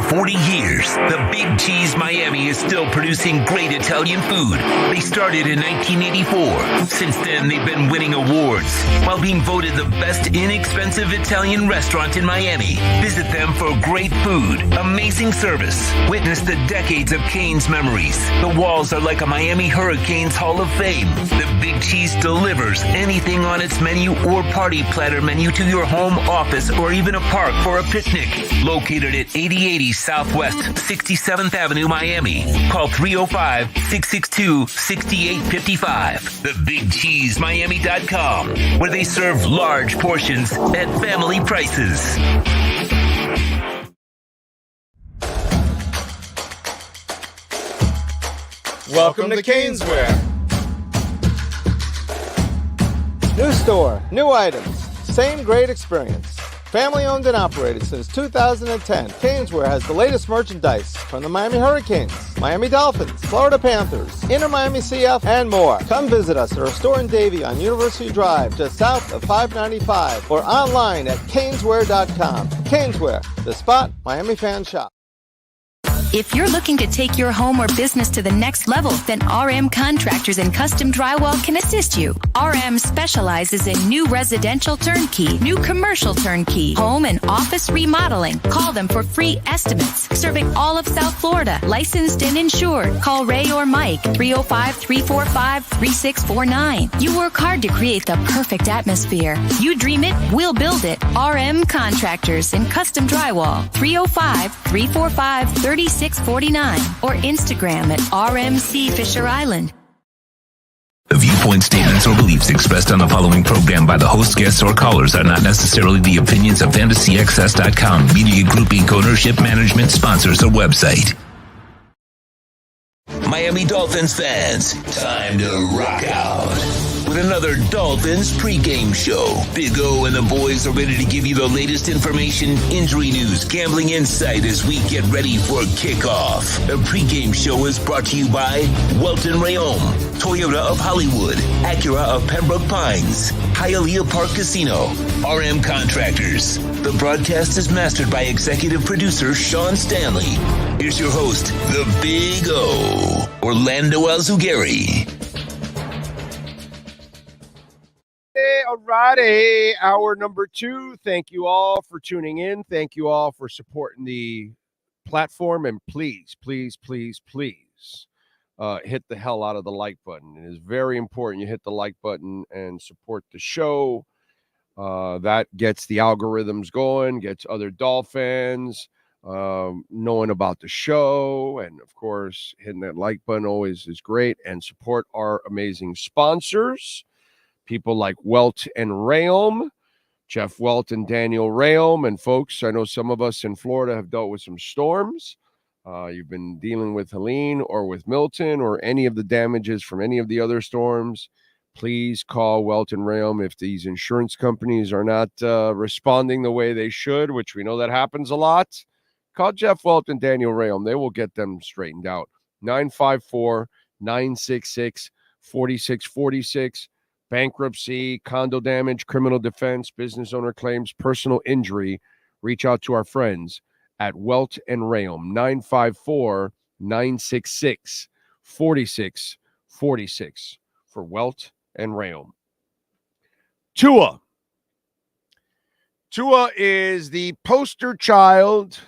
40 years, the Big Cheese Miami is still producing great Italian food. They started in 1984. Since then, they've been winning awards while being voted the best inexpensive Italian restaurant in Miami. Visit them for great food, amazing service. Witness the decades of Cane's memories. The walls are like a Miami Hurricanes Hall of Fame. The Big Cheese delivers anything on its menu or party platter menu to your home, office, or even a park for a picnic. Located at 8080 Southwest 67th Avenue, Miami. Call 305-662-6855. TheBigCheeseMiami.com, where they serve large portions at family prices. Welcome to Caneswear. New store, new items, same great experience. Family owned and operated since 2010, Caneswear has the latest merchandise from the Miami Hurricanes, Miami Dolphins, Florida Panthers, Inter-Miami CF, and more. Come visit us at our store in Davie on University Drive, just south of 595, or online at caneswear.com. Caneswear, the spot Miami fans shop. If you're looking to take your home or business to the next level, then RM Contractors and Custom Drywall can assist you. RM specializes in new residential turnkey, new commercial turnkey, home and office remodeling. Call them for free estimates. Serving all of South Florida, licensed and insured. Call Ray or Mike, 305-345-3649. You work hard to create the perfect atmosphere. You dream it, we'll build it. RM Contractors and Custom Drywall, 305-345-3649. Or Instagram at RMC Fisher Island. The viewpoint statements or beliefs expressed on the following program by the host, guests, or callers are not necessarily the opinions of FantasyXS.com, Media Group Inc. ownership, management, sponsors, or website. Miami Dolphins fans, time to rock out with another Dolphins pregame show. Big O and the boys are ready to give you the latest information, injury news, gambling insight as we get ready for kickoff. The pregame show is brought to you by Welton Rayome, Toyota of Hollywood, Acura of Pembroke Pines, Hialeah Park Casino, RM Contractors. The broadcast is mastered by executive producer Sean Stanley. Here's your host, the Big O, Orlando Alzugari. Hey, alrighty, hour number 2. Thank you all for tuning in. Thank you all for supporting the platform. And please, please, please, please hit the hell out of the like button. It is very important you hit the like button and support the show. That gets the algorithms going, gets other Dolphins knowing about the show. And, of course, hitting that like button always is great. And support our amazing sponsors. People like Welt and Rayome, Jeff Welt and Daniel Rayome. And folks, I know some of us in Florida have dealt with some storms. You've been dealing with Helene or with Milton or any of the damages from any of the other storms. Please call Welt and Rayome if these insurance companies are not responding the way they should, which we know that happens a lot. Call Jeff Welt and Daniel Rayome. They will get them straightened out. 954-966-4646. Bankruptcy, condo damage, criminal defense, business owner claims, personal injury. Reach out to our friends at Welt and Rayome, 954-966-4646 for Welt and Rayome. Tua is the poster child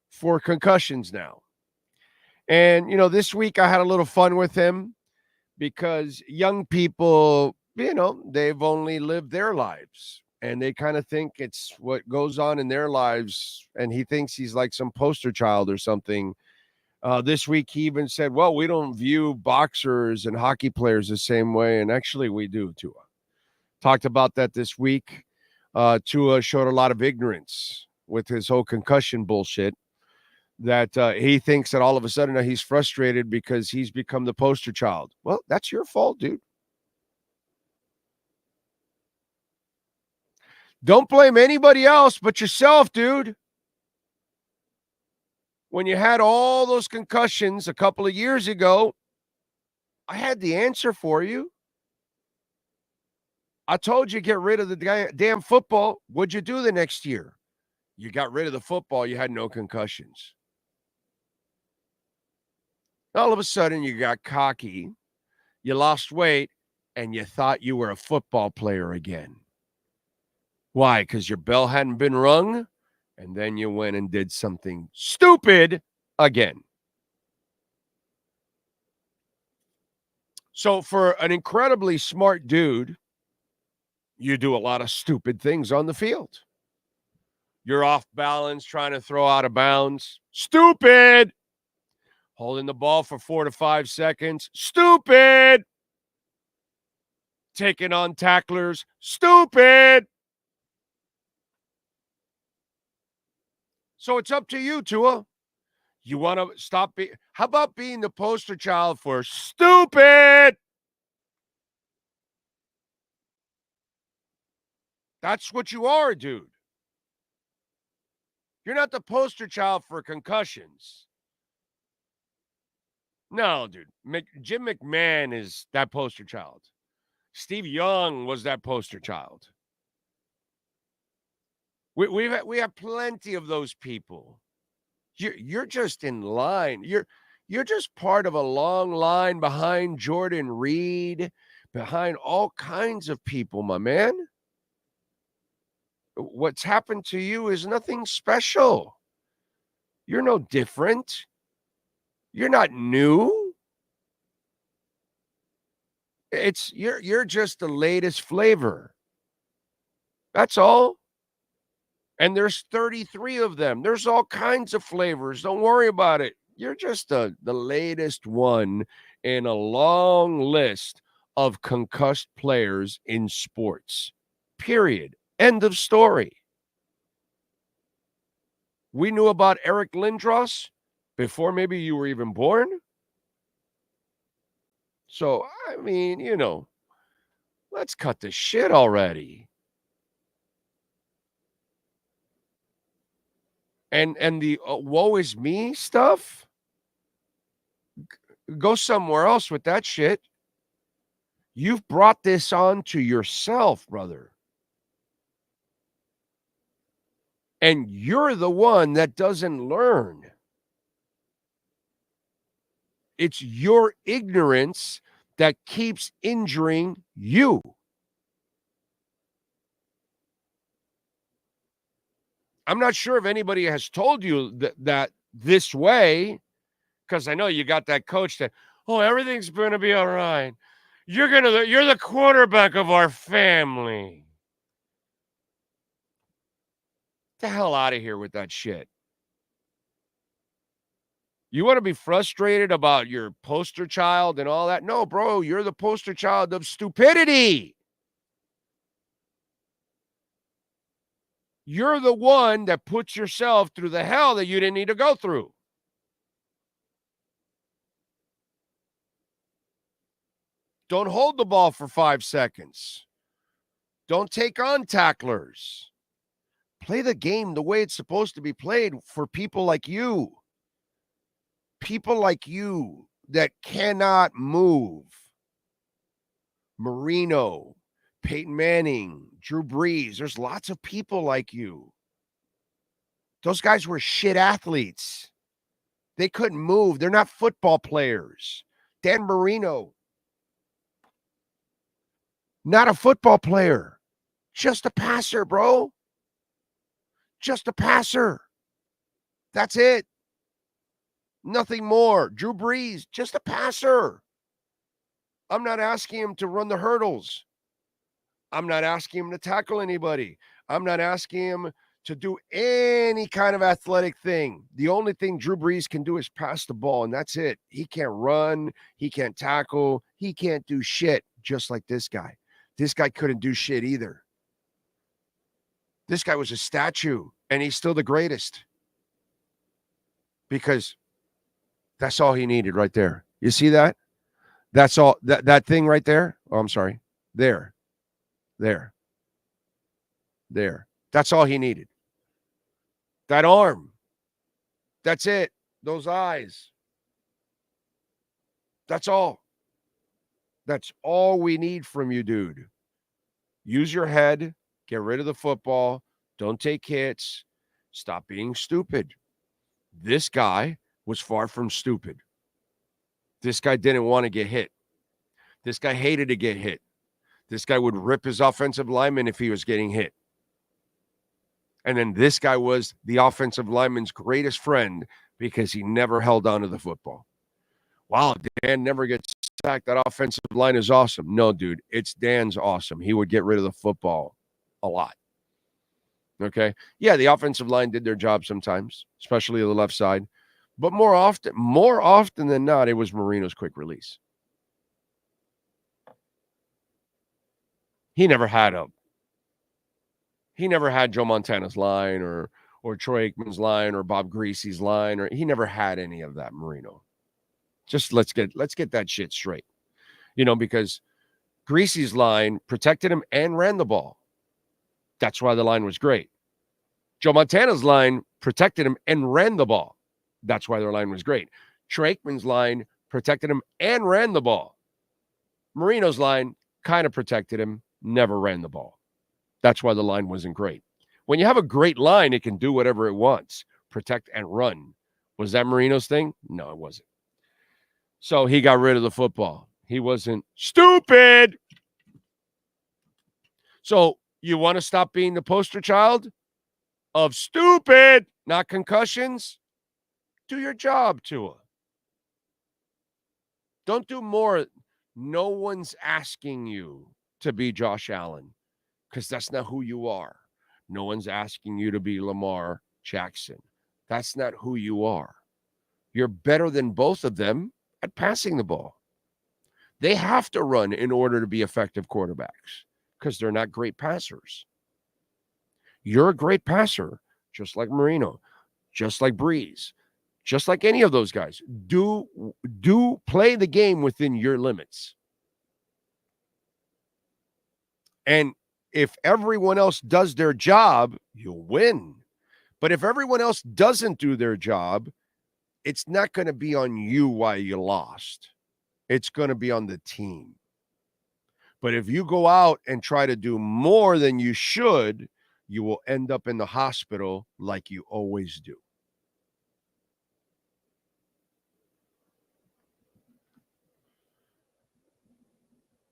for concussions now. And, this week I had a little fun with him because young people, they've only lived their lives and they kind of think it's what goes on in their lives. And he thinks he's like some poster child or something. This week, he even said, well, we don't view boxers and hockey players the same way. And actually we do, Tua. Talked about that this week. Tua showed a lot of ignorance with his whole concussion bullshit. That he thinks that all of a sudden he's frustrated because he's become the poster child. Well, that's your fault, dude. Don't blame anybody else but yourself, dude. When you had all those concussions a couple of years ago, I had the answer for you. I told you get rid of the damn football. What'd you do the next year? You got rid of the football. You had no concussions. All of a sudden, you got cocky, you lost weight, and you thought you were a football player again. Why? Because your bell hadn't been rung, and then you went and did something stupid again. So for an incredibly smart dude, you do a lot of stupid things on the field. You're off balance, trying to throw out of bounds. Stupid. Holding the ball for 4 to 5 seconds. Stupid. Taking on tacklers. Stupid. So it's up to you, Tua. You want to stop being... How about being the poster child for stupid? That's what you are, dude. You're not the poster child for concussions. No, dude. Jim McMahon is that poster child. Steve Young was that poster child. We have plenty of those people. You're just in line. You're just part of a long line behind Jordan Reed, behind all kinds of people, my man. What's happened to you is nothing special. You're no different. You're not new. You're just the latest flavor. That's all. And there's 33 of them. There's all kinds of flavors. Don't worry about it. You're just the latest one in a long list of concussed players in sports. Period. End of story. We knew about Eric Lindros before maybe you were even born. So, I mean, let's cut the shit already. And the woe is me stuff, go somewhere else with that shit. You've brought this on to yourself, brother. And you're the one that doesn't learn. It's your ignorance that keeps injuring you. I'm not sure if anybody has told you that this way, because I know you got that coach that, everything's going to be all right. You're the quarterback of our family. Get the hell out of here with that shit. You want to be frustrated about your poster child and all that? No, bro, you're the poster child of stupidity. You're the one that puts yourself through the hell that you didn't need to go through. Don't hold the ball for 5 seconds. Don't take on tacklers. Play the game the way it's supposed to be played for people like you. People like you that cannot move. Marino, Peyton Manning, Drew Brees. There's lots of people like you. Those guys were shit athletes. They couldn't move. They're not football players. Dan Marino, not a football player. Just a passer, bro. Just a passer. That's it. Nothing more. Drew Brees, just a passer. I'm not asking him to run the hurdles. I'm not asking him to tackle anybody. I'm not asking him to do any kind of athletic thing. The only thing Drew Brees can do is pass the ball, and that's it. He can't run. He can't tackle. He can't do shit, just like this guy. This guy couldn't do shit either. This guy was a statue, and he's still the greatest. Because that's all he needed right there. You see that? That's all. That thing right there. Oh, I'm sorry. There. That's all he needed. That arm. That's it. Those eyes. That's all. That's all we need from you, dude. Use your head. Get rid of the football. Don't take hits. Stop being stupid. This guy was far from stupid. This guy didn't want to get hit. This guy hated to get hit. This guy would rip his offensive lineman if he was getting hit. And then this guy was the offensive lineman's greatest friend because he never held on to the football. Wow, Dan never gets sacked. That offensive line is awesome. No, dude, it's Dan's awesome. He would get rid of the football a lot. Okay? Yeah, the offensive line did their job sometimes, especially the left side. But more often than not, it was Marino's quick release. He never had Joe Montana's line or Troy Aikman's line or Bob Greasy's line, or he never had any of that, Marino. Just let's get that shit straight. Because Greasy's line protected him and ran the ball. That's why the line was great. Joe Montana's line protected him and ran the ball. That's why their line was great. Troy Aikman's line protected him and ran the ball. Marino's line kind of protected him, never ran the ball. That's why the line wasn't great. When you have a great line, it can do whatever it wants, protect and run. Was that Marino's thing? No, it wasn't. So he got rid of the football. He wasn't stupid. So you want to stop being the poster child of stupid, not concussions? Do your job, Tua. Don't do more. No one's asking you to be Josh Allen because that's not who you are. No one's asking you to be Lamar Jackson. That's not who you are. You're better than both of them at passing the ball. They have to run in order to be effective quarterbacks because they're not great passers. You're a great passer, just like Marino, just like Breeze, just like any of those guys. Do play the game within your limits. And if everyone else does their job, you'll win. But if everyone else doesn't do their job, it's not going to be on you why you lost. It's going to be on the team. But if you go out and try to do more than you should, you will end up in the hospital like you always do.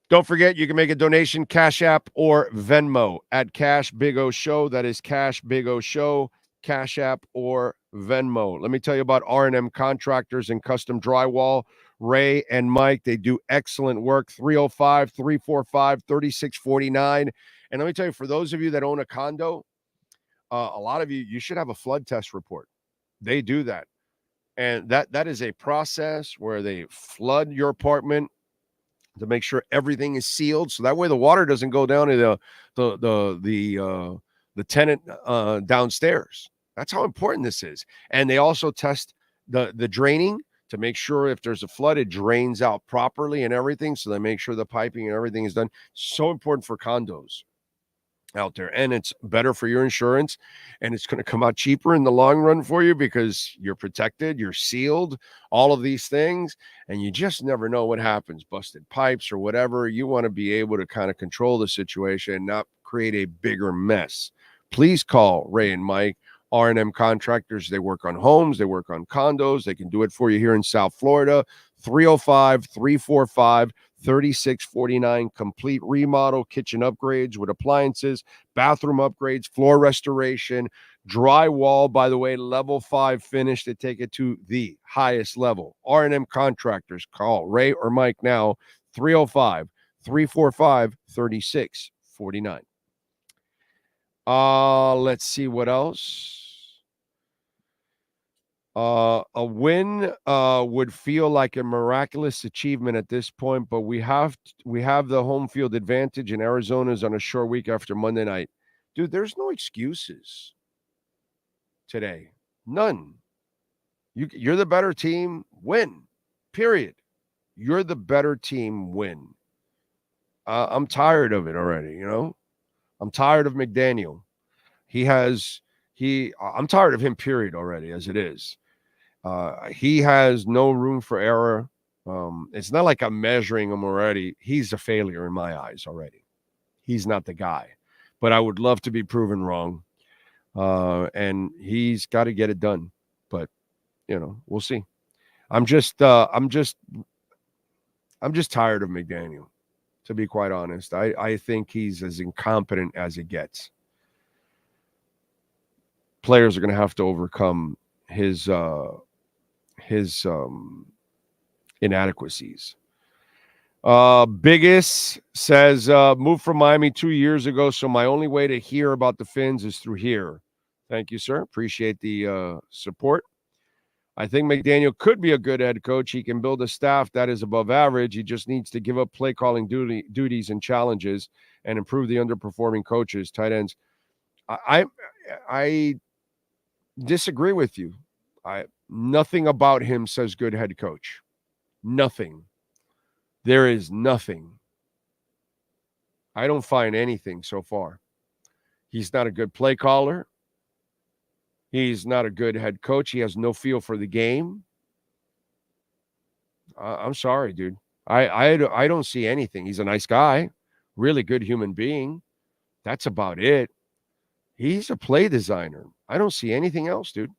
Don't forget, you can make a donation, Cash App or Venmo at Cash Big O Show. That is Cash Big O Show, Cash App or Venmo. Let me tell you about R&M Contractors and Custom Drywall. Ray and Mike, they do excellent work. 305-345-3649. And let me tell you, for those of you that own a condo, a lot of you should have a flood test report. They do that. And that is a process where they flood your apartment to make sure everything is sealed, so that way the water doesn't go down to the tenant downstairs. That's how important this is. And they also test the draining to make sure if there's a flood, it drains out properly and everything. So they make sure the piping and everything is done. So important for condos out there, and it's better for your insurance, and it's going to come out cheaper in the long run for you because you're protected, you're sealed, all of these things, and you just never know what happens, busted pipes or whatever. You want to be able to kind of control the situation and not create a bigger mess. Please call Ray and Mike, R&M Contractors. They work on homes, they work on condos. They can do it for you here in South Florida. 305-345-3649. Complete remodel, kitchen upgrades with appliances, bathroom upgrades, floor restoration, drywall, by the way, level 5 finish to take it to the highest level. R&M Contractors. Call Ray or Mike now. 305-345-3649. Let's see what else. A win would feel like a miraculous achievement at this point, but we have the home field advantage, and Arizona's on a short week after Monday night. Dude, there's no excuses today. None. You're the better team, win. Period. You're the better team, win. I'm tired of it already, I'm tired of McDaniel. I'm tired of him, period, already, as it is. He has no room for error. It's not like I'm measuring him already. He's a failure in my eyes already. He's not the guy. But I would love to be proven wrong. And he's got to get it done. But, we'll see. I'm just I'm just tired of McDaniel, to be quite honest. I think he's as incompetent as it gets. Players are going to have to overcome his inadequacies. Biggest says, moved from Miami 2 years ago, so my only way to hear about the Fins is through here. Thank you, sir. Appreciate the support. I think McDaniel could be a good head coach. He can build a staff that is above average. He just needs to give up play calling duties and challenges and improve the underperforming coaches, tight ends. I disagree with you. Nothing about him says good head coach. Nothing. There is nothing. I don't find anything so far. He's not a good play caller. He's not a good head coach. He has no feel for the game. I'm sorry, dude. I don't see anything. He's a nice guy, really good human being. That's about it. He's a play designer. I don't see anything else, dude.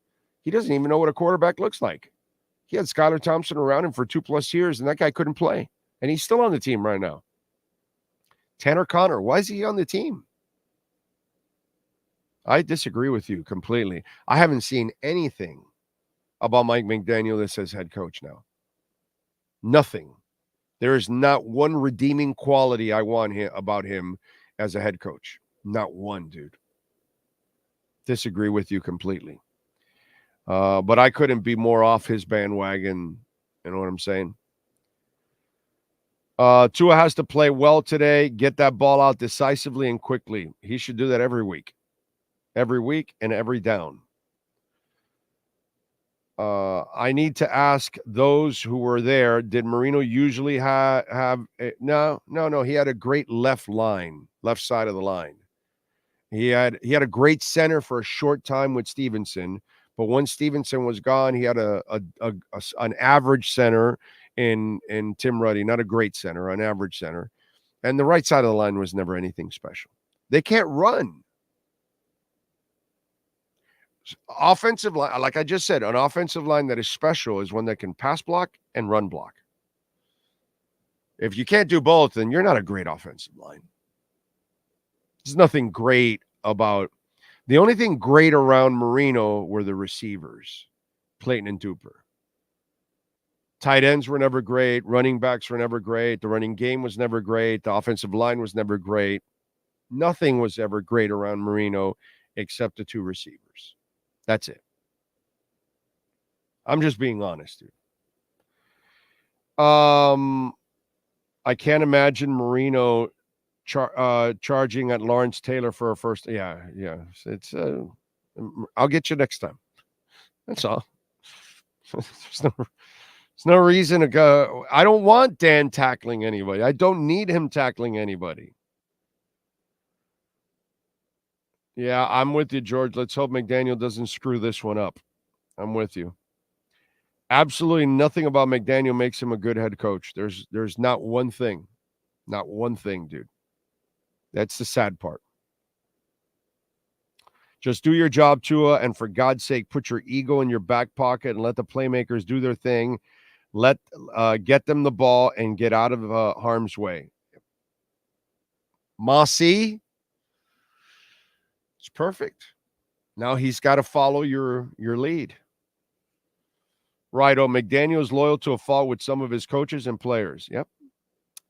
He doesn't even know what a quarterback looks like. He had Skylar Thompson around him for 2+ years, and that guy couldn't play. And he's still on the team right now. Tanner Connor, why is he on the team? I disagree with you completely. I haven't seen anything about Mike McDaniel that says head coach now. Nothing. There is not one redeeming quality I want about him as a head coach. Not one, dude. Disagree with you completely. But I couldn't be more off his bandwagon. You know what I'm saying? Tua has to play well today, get that ball out decisively and quickly. He should do that every week. Every week and every down. I need to ask those who were there, did Marino usually have no. He had a great left side of the line. He had a great center for a short time with Stevenson, but once Stevenson was gone, he had an average center in Tim Ruddy, not a great center, an average center. And the right side of the line was never anything special. They can't run. Offensive line, like I just said, an offensive line that is special is one that can pass block and run block. If you can't do both, then you're not a great offensive line. There's nothing great about. The only thing great around Marino were the receivers, Clayton and Duper. Tight ends were never great. Running backs were never great. The running game was never great. The offensive line was never great. Nothing was ever great around Marino except the two receivers. That's it. I'm just being honest, dude. I can't imagine Marino charging at Lawrence Taylor for a first. Yeah. It's I'll get you next time. That's all. There's no reason to go. I don't want Dan tackling anybody. I don't need him tackling anybody. Yeah, I'm with you, George. Let's hope McDaniel doesn't screw this one up. I'm with you. Absolutely nothing about McDaniel makes him a good head coach. There's not one thing. Not one thing, dude. That's the sad part. Just do your job, Tua, and for God's sake, put your ego in your back pocket and let the playmakers do their thing. Get them the ball and get out of harm's way. Mossy, it's perfect. Now he's got to follow your lead. Right. McDaniel's loyal to a fault with some of his coaches and players. Yep.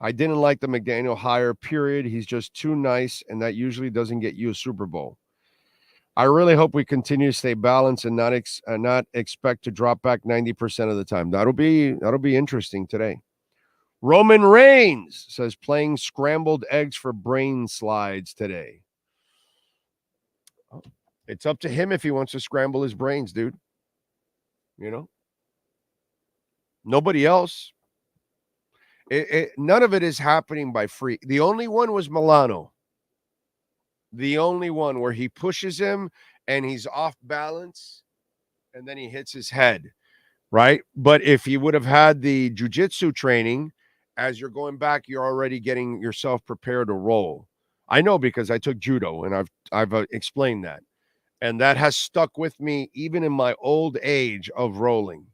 I didn't like the McDaniel hire, period. He's just too nice, and that usually doesn't get you a Super Bowl. I really hope we continue to stay balanced and not expect to drop back 90% of the time. That'll be interesting today. Roman Reigns says playing scrambled eggs for brain slides today. It's up to him if he wants to scramble his brains, dude. You know? Nobody else. None of it is happening by free. The only one was Milano. The only one where he pushes him and he's off balance and then he hits his head, right? But if he would have had the jiu-jitsu training, as you're going back, you're already getting yourself prepared to roll. I know because I took judo and I've explained that. And that has stuck with me even in my old age of rolling.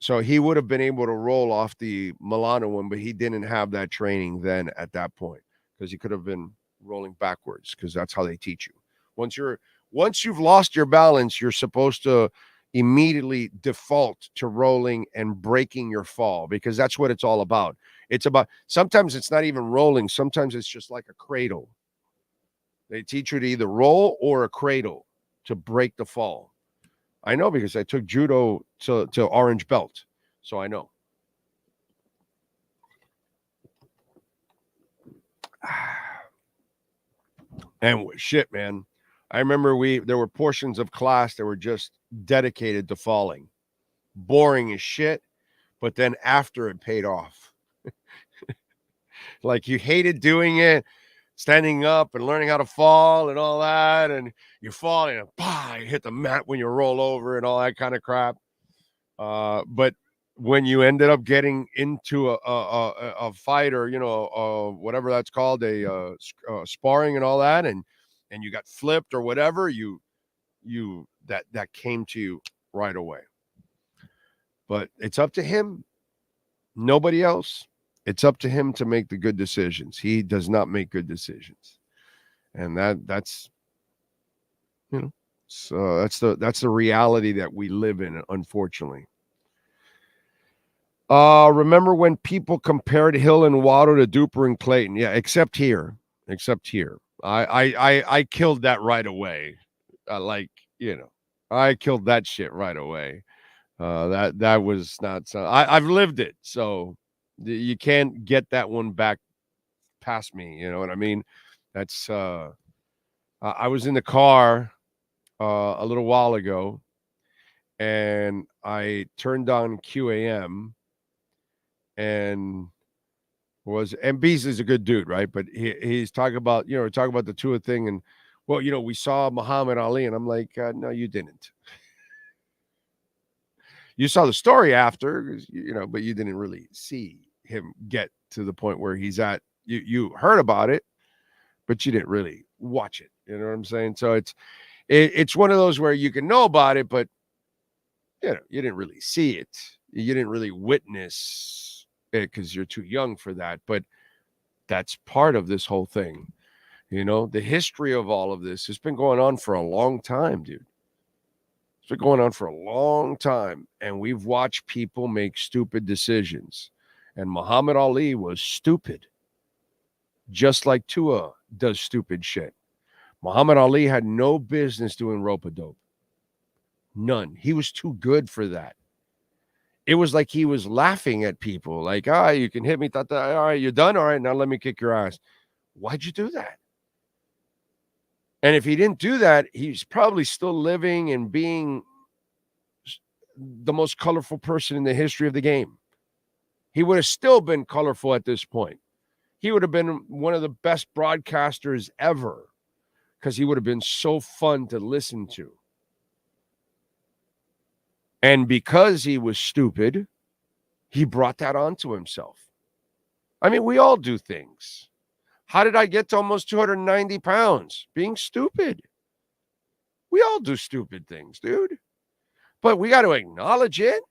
So he would have been able to roll off the Milano one, but he didn't have that training then at that point because he could have been rolling backwards because that's how they teach you. Once you've lost your balance, you're supposed to immediately default to rolling and breaking your fall because that's what it's all about. It's about, sometimes it's not even rolling. Sometimes it's just like a cradle. They teach you to either roll or a cradle to break the fall. I know because I took judo to orange belt, so I know. And shit, man. I remember there were portions of class that were just dedicated to falling. Boring as shit, but then after it paid off. Like you hated doing it, standing up and learning how to fall and all that, and you're falling and you hit the mat when you roll over and all that kind of crap. But when you ended up getting into a fight or whatever that's called, a sparring and all that, and you got flipped or whatever, that came to you right away. But it's up to him, nobody else. It's up to him to make the good decisions. He does not make good decisions, and that's so that's the reality that we live in, unfortunately. Remember when people compared Hill and Waddle to Duper and Clayton? Yeah, except here. I killed that right away. I killed that shit right away. That was not so. I've lived it, so you can't get that one back past me. You know what I mean? That's I was in the car a little while ago, and I turned on QAM, and Beasley is a good dude, right? But he's talking about the Tua thing, and we saw Muhammad Ali, and I'm like, no, you didn't. You saw the story after, but you didn't really see him get to the point where he's at. You heard about it, but you didn't really watch it. You know what I'm saying? So it's one of those where you can know about it, but you didn't really see it. You didn't really witness it because you're too young for that. But that's part of this whole thing. The history of all of this has been going on for a long time, dude. It's been going on for a long time, and we've watched people make stupid decisions. And Muhammad Ali was stupid, just like Tua does stupid shit. Muhammad Ali had no business doing rope-a-dope. None. He was too good for that. It was like he was laughing at people, like, you can hit me. All right, you're done? All right, now let me kick your ass. Why'd you do that? And if he didn't do that, he's probably still living and being the most colorful person in the history of the game. He would have still been colorful at this point. He would have been one of the best broadcasters ever because he would have been so fun to listen to. And because he was stupid, he brought that onto himself. I mean, we all do things. How did I get to almost 290 pounds? Being stupid. We all do stupid things, dude. But we got to acknowledge it.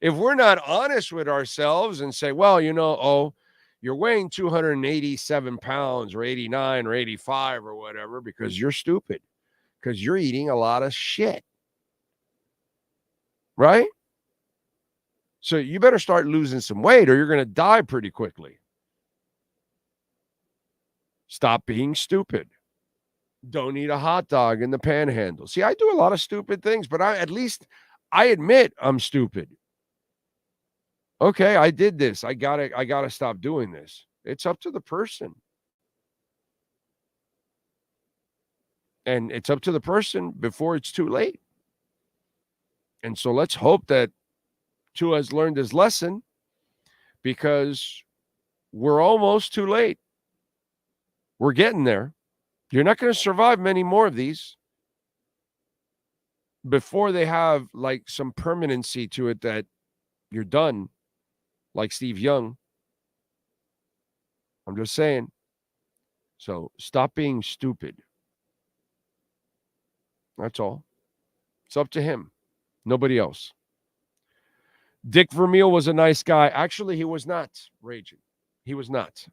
If we're not honest with ourselves and say, well, you're weighing 287 pounds or 89 or 85 or whatever because you're stupid, because you're eating a lot of shit. Right? So you better start losing some weight or you're going to die pretty quickly. Stop being stupid. Don't eat a hot dog in the panhandle. See, I do a lot of stupid things, but at least I admit I'm stupid. Okay, I did this. I gotta stop doing this. It's up to the person. And it's up to the person before it's too late. And so let's hope that Tua has learned his lesson because we're almost too late. We're getting there. You're not going to survive many more of these before they have like some permanency to it that you're done, like Steve Young. I'm just saying. So stop being stupid. That's all. It's up to him. Nobody else. Dick Vermeil was a nice guy. Actually, he was not, Raging. He was not.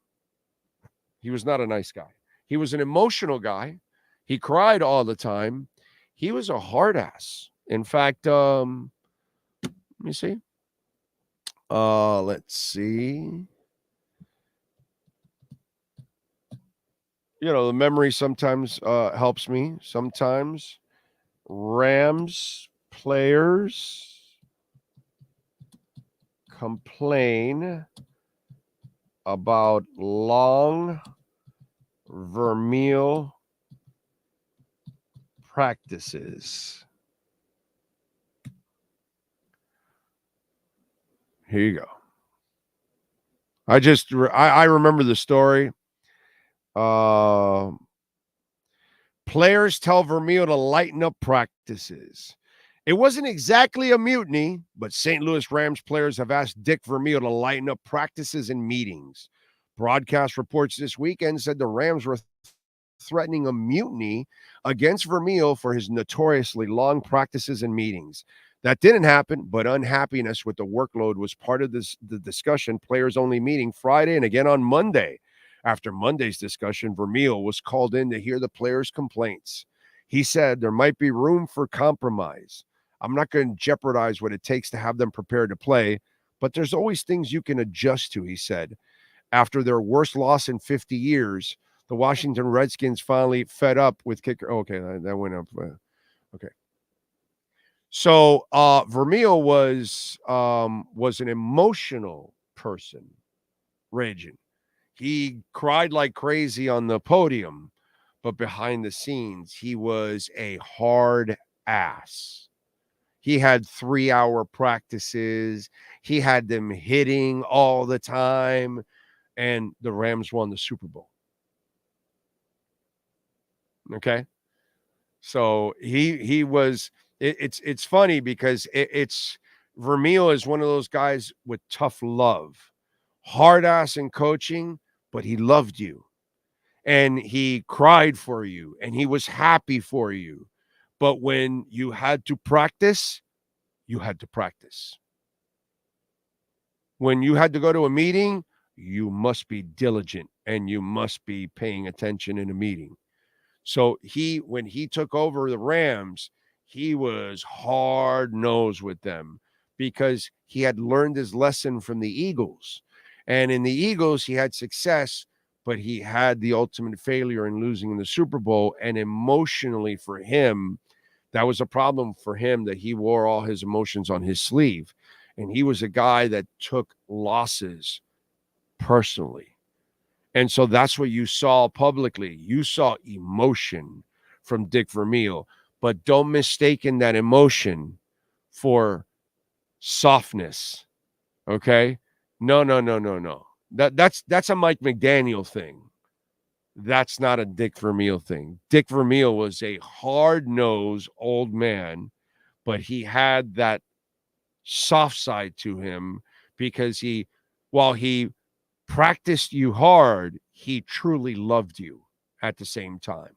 He was not a nice guy. He was an emotional guy. He cried all the time. He was a hard ass. In fact, let me see. Let's see. The memory sometimes helps me. Sometimes Rams players complain about long Vermeil practices. Here you go. I remember the story. Players tell Vermeil to lighten up practices. It wasn't exactly a mutiny, but St. Louis Rams players have asked Dick Vermeil to lighten up practices and meetings. Broadcast reports this weekend said the Rams were threatening a mutiny against Vermeil for his notoriously long practices and meetings. That didn't happen, but unhappiness with the workload was part of the discussion. Players only meeting Friday and again on Monday. After Monday's discussion, Vermeil was called in to hear the players' complaints. He said there might be room for compromise. I'm not going to jeopardize what it takes to have them prepared to play, but there's always things you can adjust to, he said. After their worst loss in 50 years, the Washington Redskins finally fed up with kicker. Okay, that went up. Okay. So Vermeil was an emotional person, Raging. He cried like crazy on the podium, but behind the scenes, he was a hard ass. He had 3-hour practices. He had them hitting all the time, and the Rams won the Super Bowl. Okay? So he was it's funny because it's Vermeil is one of those guys with tough love. Hard ass in coaching, but he loved you. And he cried for you, and he was happy for you. But when you had to practice, you had to practice. When you had to go to a meeting, you must be diligent, and you must be paying attention in a meeting. So when he took over the Rams, he was hard-nosed with them because he had learned his lesson from the Eagles. And in the Eagles, he had success, but he had the ultimate failure in losing in the Super Bowl. And emotionally for him, that was a problem for him, that he wore all his emotions on his sleeve. And he was a guy that took losses personally. And so that's what you saw publicly. You saw emotion from Dick Vermeil, but don't mistake that emotion for softness. Okay? No. That's a Mike McDaniel thing. That's not a Dick Vermeil thing. Dick Vermeil was a hard-nosed old man, but he had that soft side to him because while he practiced you hard, he truly loved you at the same time.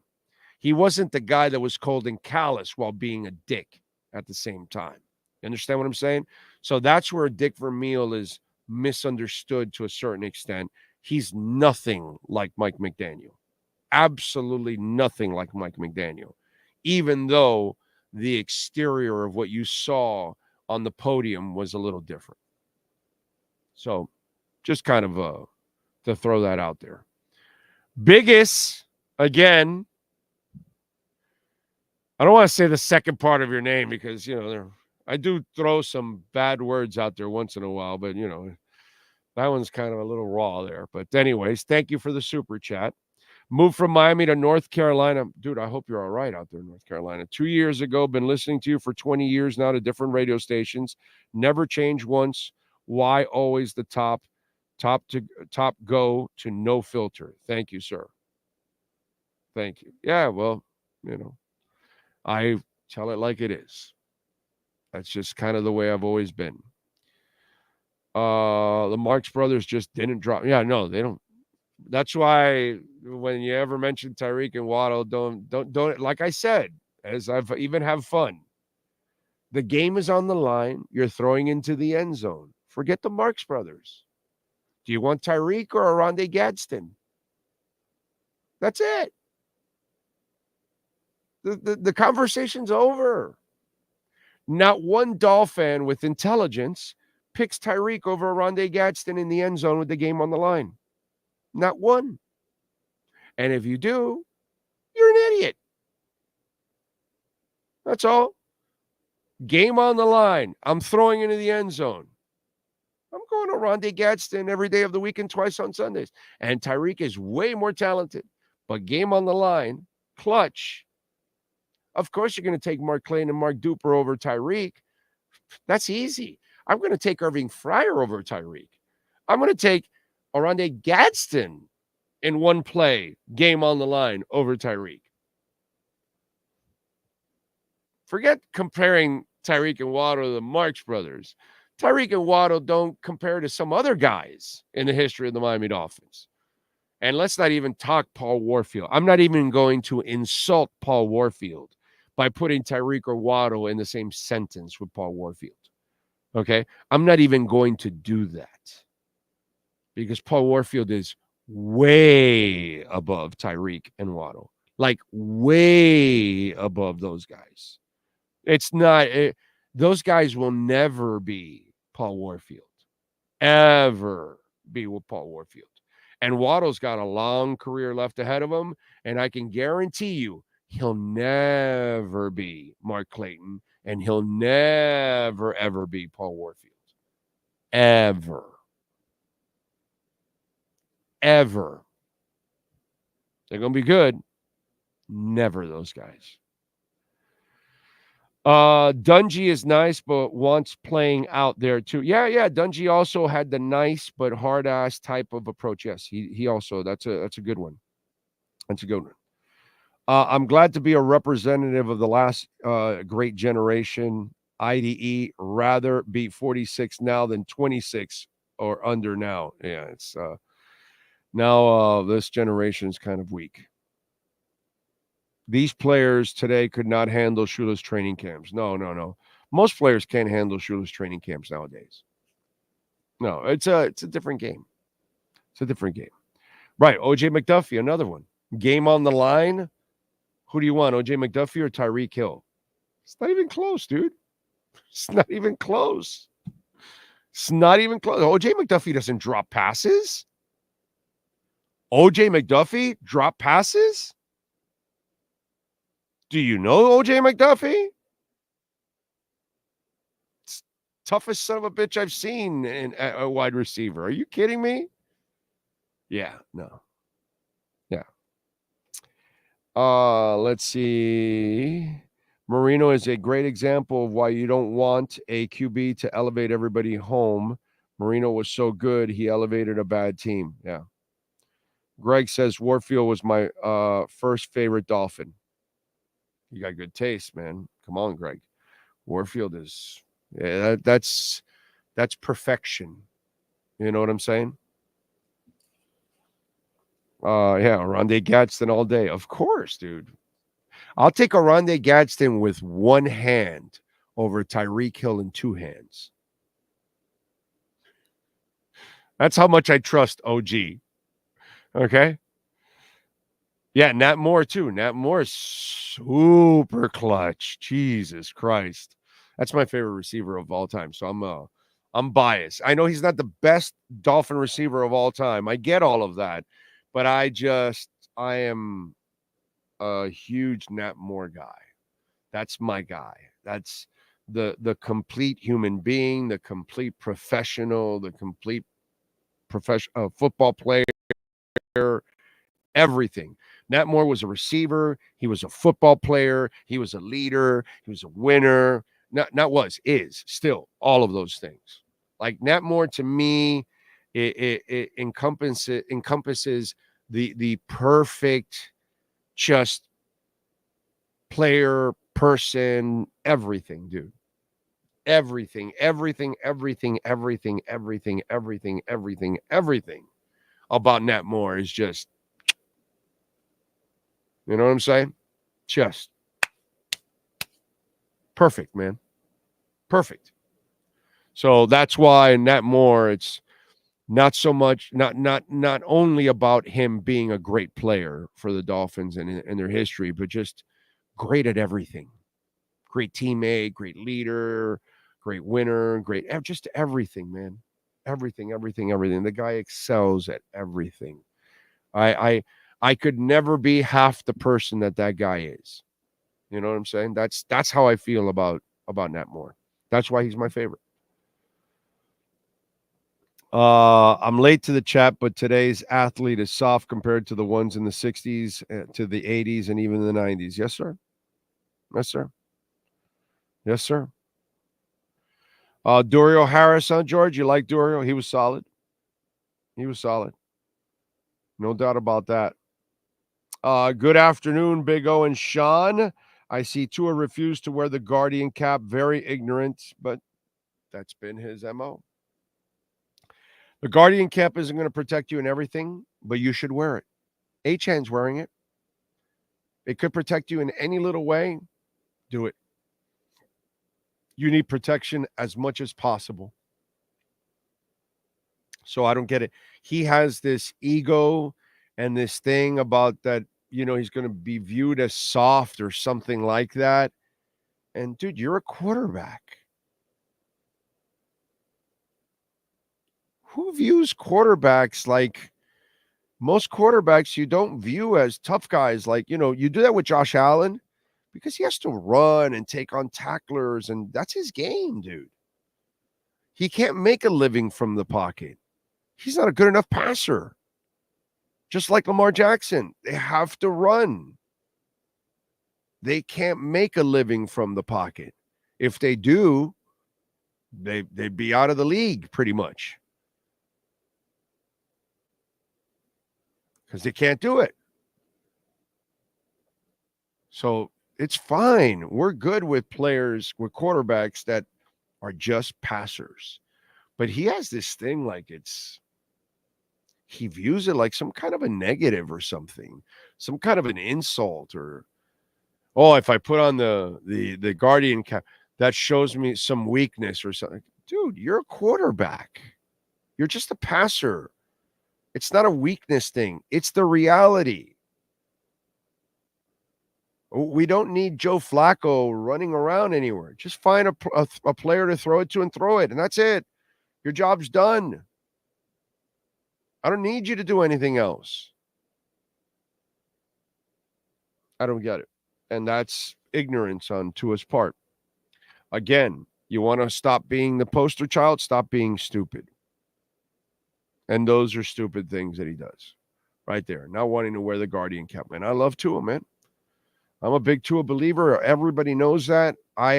He wasn't the guy that was cold and callous while being a dick at the same time. You understand what I'm saying? So that's where Dick Vermeil is misunderstood to a certain extent. He's nothing like Mike McDaniel. Absolutely nothing like Mike McDaniel. Even though the exterior of what you saw on the podium was a little different. So just kind of to throw that out there. Biggest, again, I don't want to say the second part of your name because, I do throw some bad words out there once in a while, but, that one's kind of a little raw there. But anyways, thank you for the super chat. Moved from Miami to North Carolina. Dude, I hope you're all right out there in North Carolina. 2 years ago, been listening to you for 20 years now to different radio stations. Never changed once. Why always the top go to no filter? Thank you, sir. Thank you. Yeah, well, I tell it like it is. That's just kind of the way I've always been. The Marx Brothers just didn't drop. Yeah, no, they don't. That's why when you ever mention Tyreek and Waddle, don't. Like I said, as I've even have fun. The game is on the line. You're throwing into the end zone. Forget the Marks brothers. Do you want Tyreek or Oronde Gadsden? That's it. The conversation's over. Not one Dolphin with intelligence picks Tyreek over Oronde Gadsden in the end zone with the game on the line. Not one. And if you do, you're an idiot. That's all. Game on the line. I'm throwing into the end zone. I'm going to Oronde Gadsden every day of the week and twice on Sundays. And Tyreek is way more talented. But game on the line, clutch. Of course, you're going to take Mark Clayton and Mark Duper over Tyreek. That's easy. I'm going to take Irving Fryer over Tyreek. I'm going to take Oronde Gadsden in one play, game on the line, over Tyreek. Forget comparing Tyreek and Waddle to the Marks brothers. Tyreek and Waddle don't compare to some other guys in the history of the Miami Dolphins. And let's not even talk Paul Warfield. I'm not even going to insult Paul Warfield by putting Tyreek or Waddle in the same sentence with Paul Warfield. Okay? I'm not even going to do that because Paul Warfield is way above Tyreek and Waddle. Like way above those guys. It's not, those guys will never be Paul Warfield. Ever be with Paul Warfield. And Waddle's got a long career left ahead of him, and I can guarantee you he'll never be Mark Clayton, and he'll never, ever be Paul Warfield. Ever. Ever. They're going to be good. Never those guys. Dungy is nice, but wants playing out there too. Yeah. Dungy also had the nice but hard ass type of approach. Yes, he also that's a good one. That's a good one. I'm glad to be a representative of the last great generation. IDE rather be 46 now than 26 or under now. Yeah, it's now this generation is kind of weak. These players today could not handle shoeless training camps. No. Most players can't handle shoeless training camps nowadays. No, it's a different game. It's a different game. Right, O.J. McDuffie, another one. Game on the line. Who do you want, O.J. McDuffie or Tyreek Hill? It's not even close, dude. It's not even close. It's not even close. O.J. McDuffie doesn't drop passes. O.J. McDuffie drop passes? Do you know O.J. McDuffie? It's toughest son of a bitch I've seen in a wide receiver. Are you kidding me? Yeah, no. Yeah. Let's see. Marino is a great example of why you don't want a QB to elevate everybody home. Marino was so good, he elevated a bad team. Yeah. Greg says Warfield was my first favorite Dolphin. You got good taste, man. Come on, Greg. Warfield is that's perfection. You know what I'm saying? Oronde Gadsden all day. Of course, dude. I'll take Oronde Gadsden with one hand over Tyreek Hill in two hands. That's how much I trust OG. Okay? Yeah, Nat Moore too. Nat Moore is super clutch. Jesus Christ. That's my favorite receiver of all time. So I'm biased. I know he's not the best Dolphin receiver of all time. I get all of that. But I am a huge Nat Moore guy. That's my guy. That's the complete human being, the complete professional, the complete professional football player, everything. Nat Moore was a receiver. He was a football player. He was a leader. He was a winner. Is still all of those things. Like Nat Moore to me, it encompasses the perfect just player, person, everything, dude. Everything about Nat Moore is just, you know what I'm saying? Just perfect, man. Perfect. So that's why in Nat Moore, it's not so much, not only about him being a great player for the Dolphins and their history, but just great at everything. Great teammate, great leader, great winner, just everything, man. Everything. The guy excels at everything. I could never be half the person that guy is. You know what I'm saying? That's how I feel about Nat Moore. That's why he's my favorite. I'm late to the chat, but today's athlete is soft compared to the ones in the 60s, to the 80s, and even the 90s. Yes, sir. Yes, sir. Yes, sir. Durio Harris, huh, George? You like Durio? He was solid. No doubt about that. Good afternoon, Big O and Sean. I see Tua refused to wear the Guardian cap. Very ignorant, but that's been his MO. The Guardian cap isn't going to protect you in everything, but you should wear it. Achan's wearing it. It could protect you in any little way. Do it. You need protection as much as possible. So I don't get it. He has this ego and this thing about that, he's going to be viewed as soft or something like that. And dude, you're a quarterback. Who views quarterbacks like most quarterbacks you don't view as tough guys? Like, you do that with Josh Allen because he has to run and take on tacklers, and that's his game, dude. He can't make a living from the pocket. He's not a good enough passer. Just like Lamar Jackson, they have to run. They can't make a living from the pocket. If they do, they'd be out of the league pretty much. Because they can't do it. So it's fine. We're good with players, with quarterbacks that are just passers. But he has this thing like he views it like some kind of a negative or something, some kind of an insult, or, if I put on the Guardian cap, that shows me some weakness or something. Dude, you're a quarterback. You're just a passer. It's not a weakness thing. It's the reality. We don't need Joe Flacco running around anywhere. Just find a player to throw it to and throw it, and that's it. Your job's done. I don't need you to do anything else. I don't get it. And that's ignorance on Tua's part. Again, you want to stop being the poster child, stop being stupid. And those are stupid things that he does. Right there. Not wanting to wear the Guardian cap. And I love Tua, man. I'm a big Tua believer. Everybody knows that. I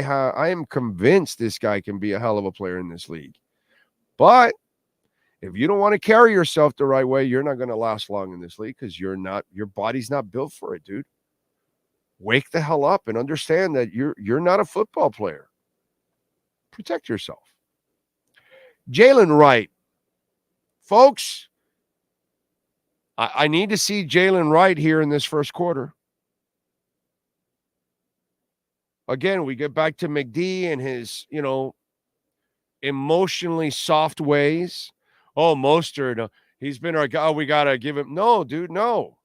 am convinced this guy can be a hell of a player in this league. But if you don't want to carry yourself the right way, you're not going to last long in this league because your body's not built for it, dude. Wake the hell up and understand that you're not a football player. Protect yourself. Jalen Wright. Folks, I need to see Jalen Wright here in this first quarter. Again, we get back to McD and his, emotionally soft ways. Oh, Mostert, he's been our guy. We got to give him. No, dude, no.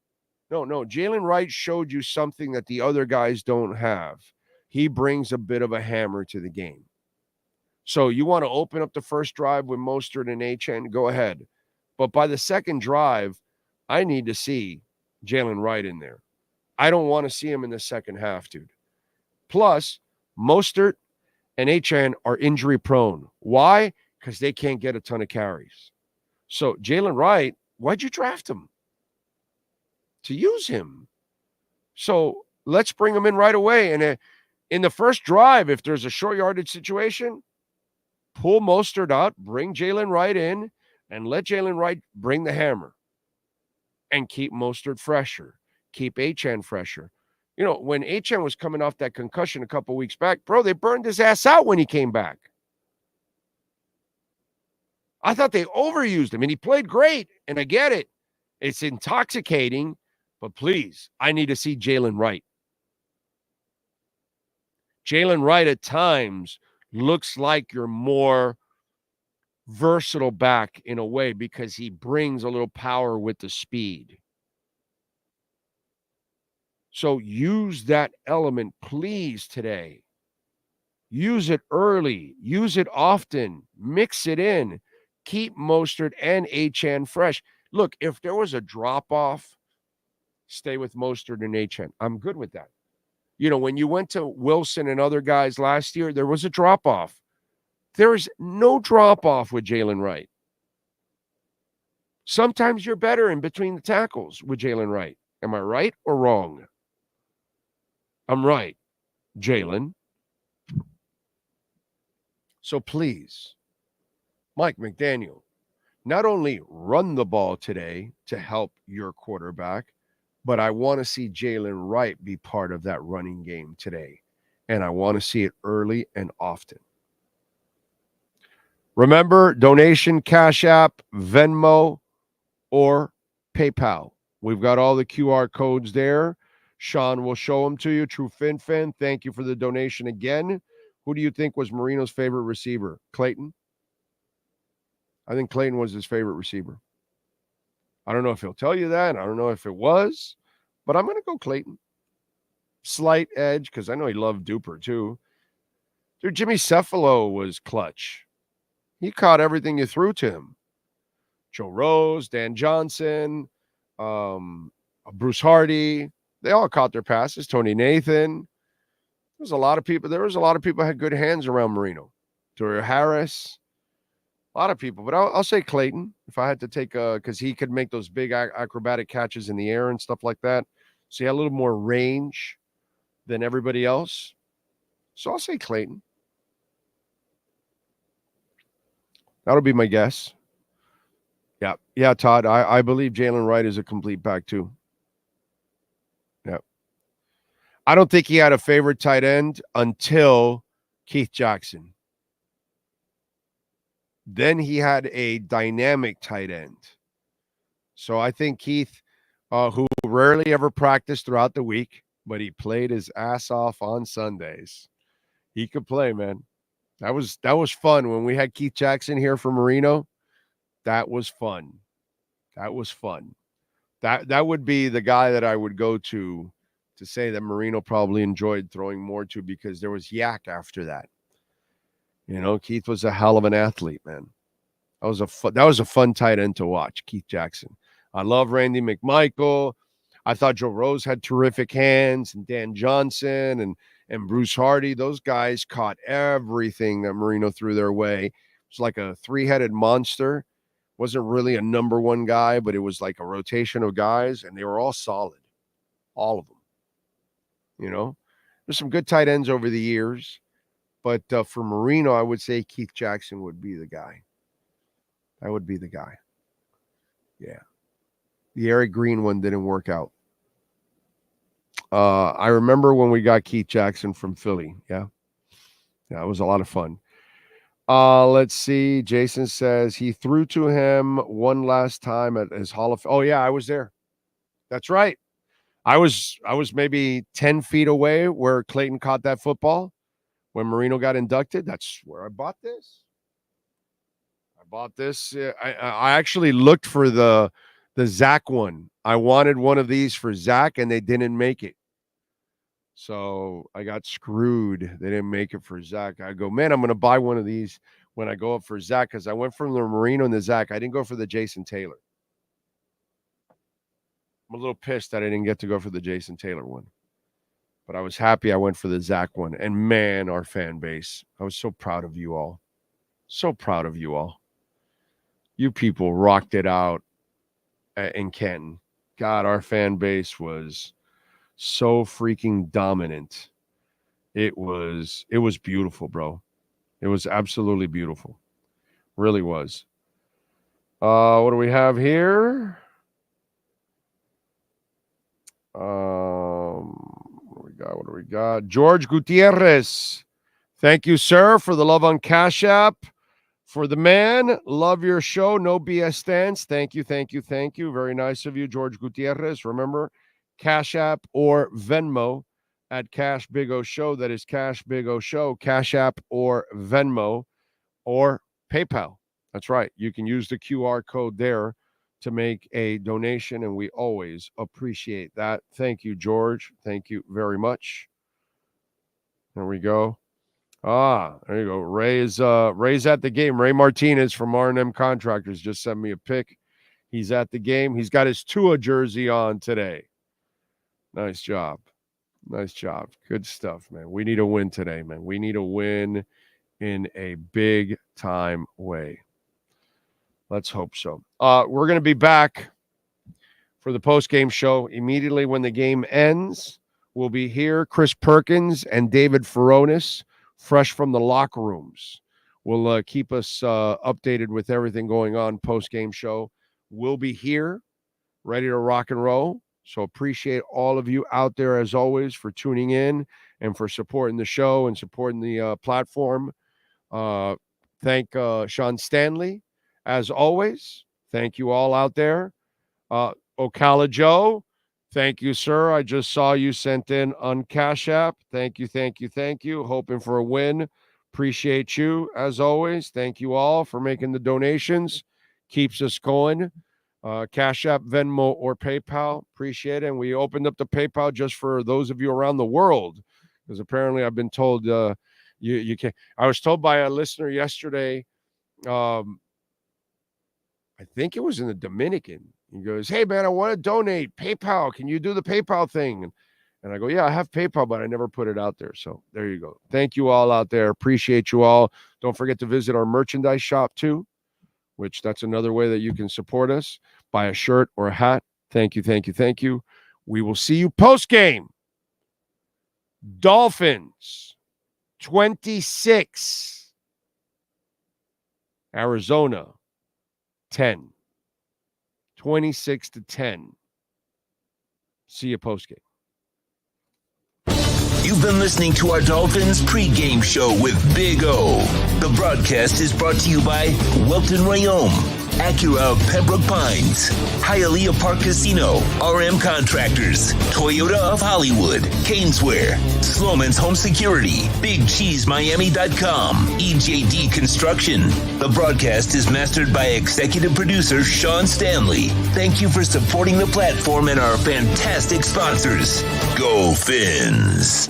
Jalen Wright showed you something that the other guys don't have. He brings a bit of a hammer to the game. So you want to open up the first drive with Mostert and Achane, go ahead. But by the second drive, I need to see Jalen Wright in there. I don't want to see him in the second half, dude. Plus, Mostert and Achane are injury prone. Why? Because they can't get a ton of carries. So Jalen Wright, why'd you draft him? To use him. So let's bring him in right away. And in the first drive, if there's a short yardage situation, pull Mostert out, bring Jalen Wright in, and let Jalen Wright bring the hammer. And keep Mostert fresher. Keep Achane fresher. When Achane was coming off that concussion a couple weeks back, bro, they burned his ass out when he came back. I thought they overused him, and he played great, and I get it. It's intoxicating, but please, I need to see Jalen Wright. Jalen Wright at times looks like your more versatile back in a way because he brings a little power with the speed. So use that element, please, today. Use it early. Use it often. Mix it in. Keep Mostert and Achane fresh. Look, if there was a drop-off, stay with Mostert and Achane. I'm good with that. You know, when you went to Wilson and other guys last year, there was a drop-off. There is no drop-off with Jalen Wright. Sometimes you're better in between the tackles with Jalen Wright. Am I right or wrong? I'm right, Jalen. So please, Mike McDaniel, not only run the ball today to help your quarterback, but I want to see Jalen Wright be part of that running game today. And I want to see it early and often. Remember, donation, Cash App, Venmo, or PayPal. We've got all the QR codes there. Sean will show them to you. True Fin Fan, thank you for the donation again. Who do you think was Marino's favorite receiver? Clayton? I think Clayton was his favorite receiver. I don't know if he'll tell you that. I don't know if it was, but I'm going to go Clayton. Slight edge, because I know he loved Duper too. Dude, Jimmy Cephalo was clutch. He caught everything you threw to him. Joe Rose, Dan Johnson, Bruce Hardy. They all caught their passes. Tony Nathan. There was a lot of people who had good hands around Marino. Doria Harris. A lot of people. But I'll say Clayton if I had to take because he could make those big acrobatic catches in the air and stuff like that. So he had a little more range than everybody else. So I'll say Clayton. That'll be my guess. Yeah, Todd. I believe Jalen Wright is a complete back too. Yeah. I don't think he had a favorite tight end until Keith Jackson. Then he had a dynamic tight end. So I think Keith, who rarely ever practiced throughout the week, but he played his ass off on Sundays. He could play, man. That was fun when we had Keith Jackson here for Marino. That was fun. That was fun. That would be the guy that I would go to say that Marino probably enjoyed throwing more to because there was yak after that. You know, Keith was a hell of an athlete, man. That was a fun tight end to watch, Keith Jackson. I love Randy McMichael. I thought Joe Rose had terrific hands, and Dan Johnson and Bruce Hardy. Those guys caught everything that Marino threw their way. It was like a three-headed monster. Wasn't really a number one guy, but it was like a rotation of guys, and they were all solid. All of them. You know, there's some good tight ends over the years, but for Marino, I would say Keith Jackson would be the guy. That would be the guy. Yeah. The Eric Green one didn't work out. I remember when we got Keith Jackson from Philly. Yeah. It was a lot of fun. Let's see. Jason says he threw to him one last time at his Hall of Fame. Oh, yeah, I was there. That's right. I was maybe 10 feet away where Clayton caught that football when Marino got inducted. That's where I bought this. I actually looked for the Zach one. I wanted one of these for Zach, and they didn't make it. So I got screwed. They didn't make it for Zach. I go, man, I'm going to buy one of these when I go up for Zach because I went from the Marino and the Zach. I didn't go for the Jason Taylor. I'm a little pissed that I didn't get to go for the Jason Taylor one. But I was happy I went for the Zach one. And, man, our fan base. I was so proud of you all. So proud of you all. You people rocked it out in Canton. God, our fan base was so freaking dominant. It was beautiful, bro. It was absolutely beautiful. Really was. What do we have here? What do we got? George Gutierrez. Thank you, sir, for the love on Cash App. For the man, love your show. No BS stance. Thank you. Very nice of you, George Gutierrez. Remember, Cash App or Venmo at Cash Big O Show. That is Cash Big O Show, Cash App or Venmo or PayPal. That's right. You can use the QR code there to make a donation, and we always appreciate that. Thank you, George. Thank you very much. There we go. There you go. Ray's at the game. Ray Martinez from R&M Contractors just sent me a pic. He's at the game. He's got his Tua jersey on today. Nice job. Nice job. Good stuff, man. We need a win today, man. We need a win in a big time way. Let's hope so. We're going to be back for the post-game show immediately when the game ends. We'll be here. Chris Perkins and David Furonis, fresh from the locker rooms, will keep us updated with everything going on post-game show. We'll be here, ready to rock and roll. So appreciate all of you out there, as always, for tuning in and for supporting the show and supporting the platform. Thank Sean Stanley, as always. Thank you all out there. Ocala Joe, thank you, sir. I just saw you sent in on Cash App. Thank you, thank you, thank you. Hoping for a win. Appreciate you, as always. Thank you all for making the donations. Keeps us going. Cash App, Venmo, or PayPal. Appreciate it. And we opened up the PayPal just for those of you around the world, because apparently I've been told you can't. I was told by a listener yesterday, I think it was in the Dominican. He goes, "Hey, man, I want to donate. PayPal. Can you do the PayPal thing?" And I go, "Yeah, I have PayPal, but I never put it out there." So there you go. Thank you all out there. Appreciate you all. Don't forget to visit our merchandise shop too, which that's another way that you can support us. Buy a shirt or a hat. Thank you, thank you, thank you. We will see you post-game. Dolphins, 26. Arizona, 10. 26-10. See you post-game. You've been listening to our Dolphins pregame show with Big O. The broadcast is brought to you by Welton Rayome, Acura of Pembroke Pines, Hialeah Park Casino, RM Contractors, Toyota of Hollywood, Caneswear, Sloman's Home Security, BigCheeseMiami.com, EJD Construction. The broadcast is mastered by executive producer Sean Stanley. Thank you for supporting the platform and our fantastic sponsors. Go Fins!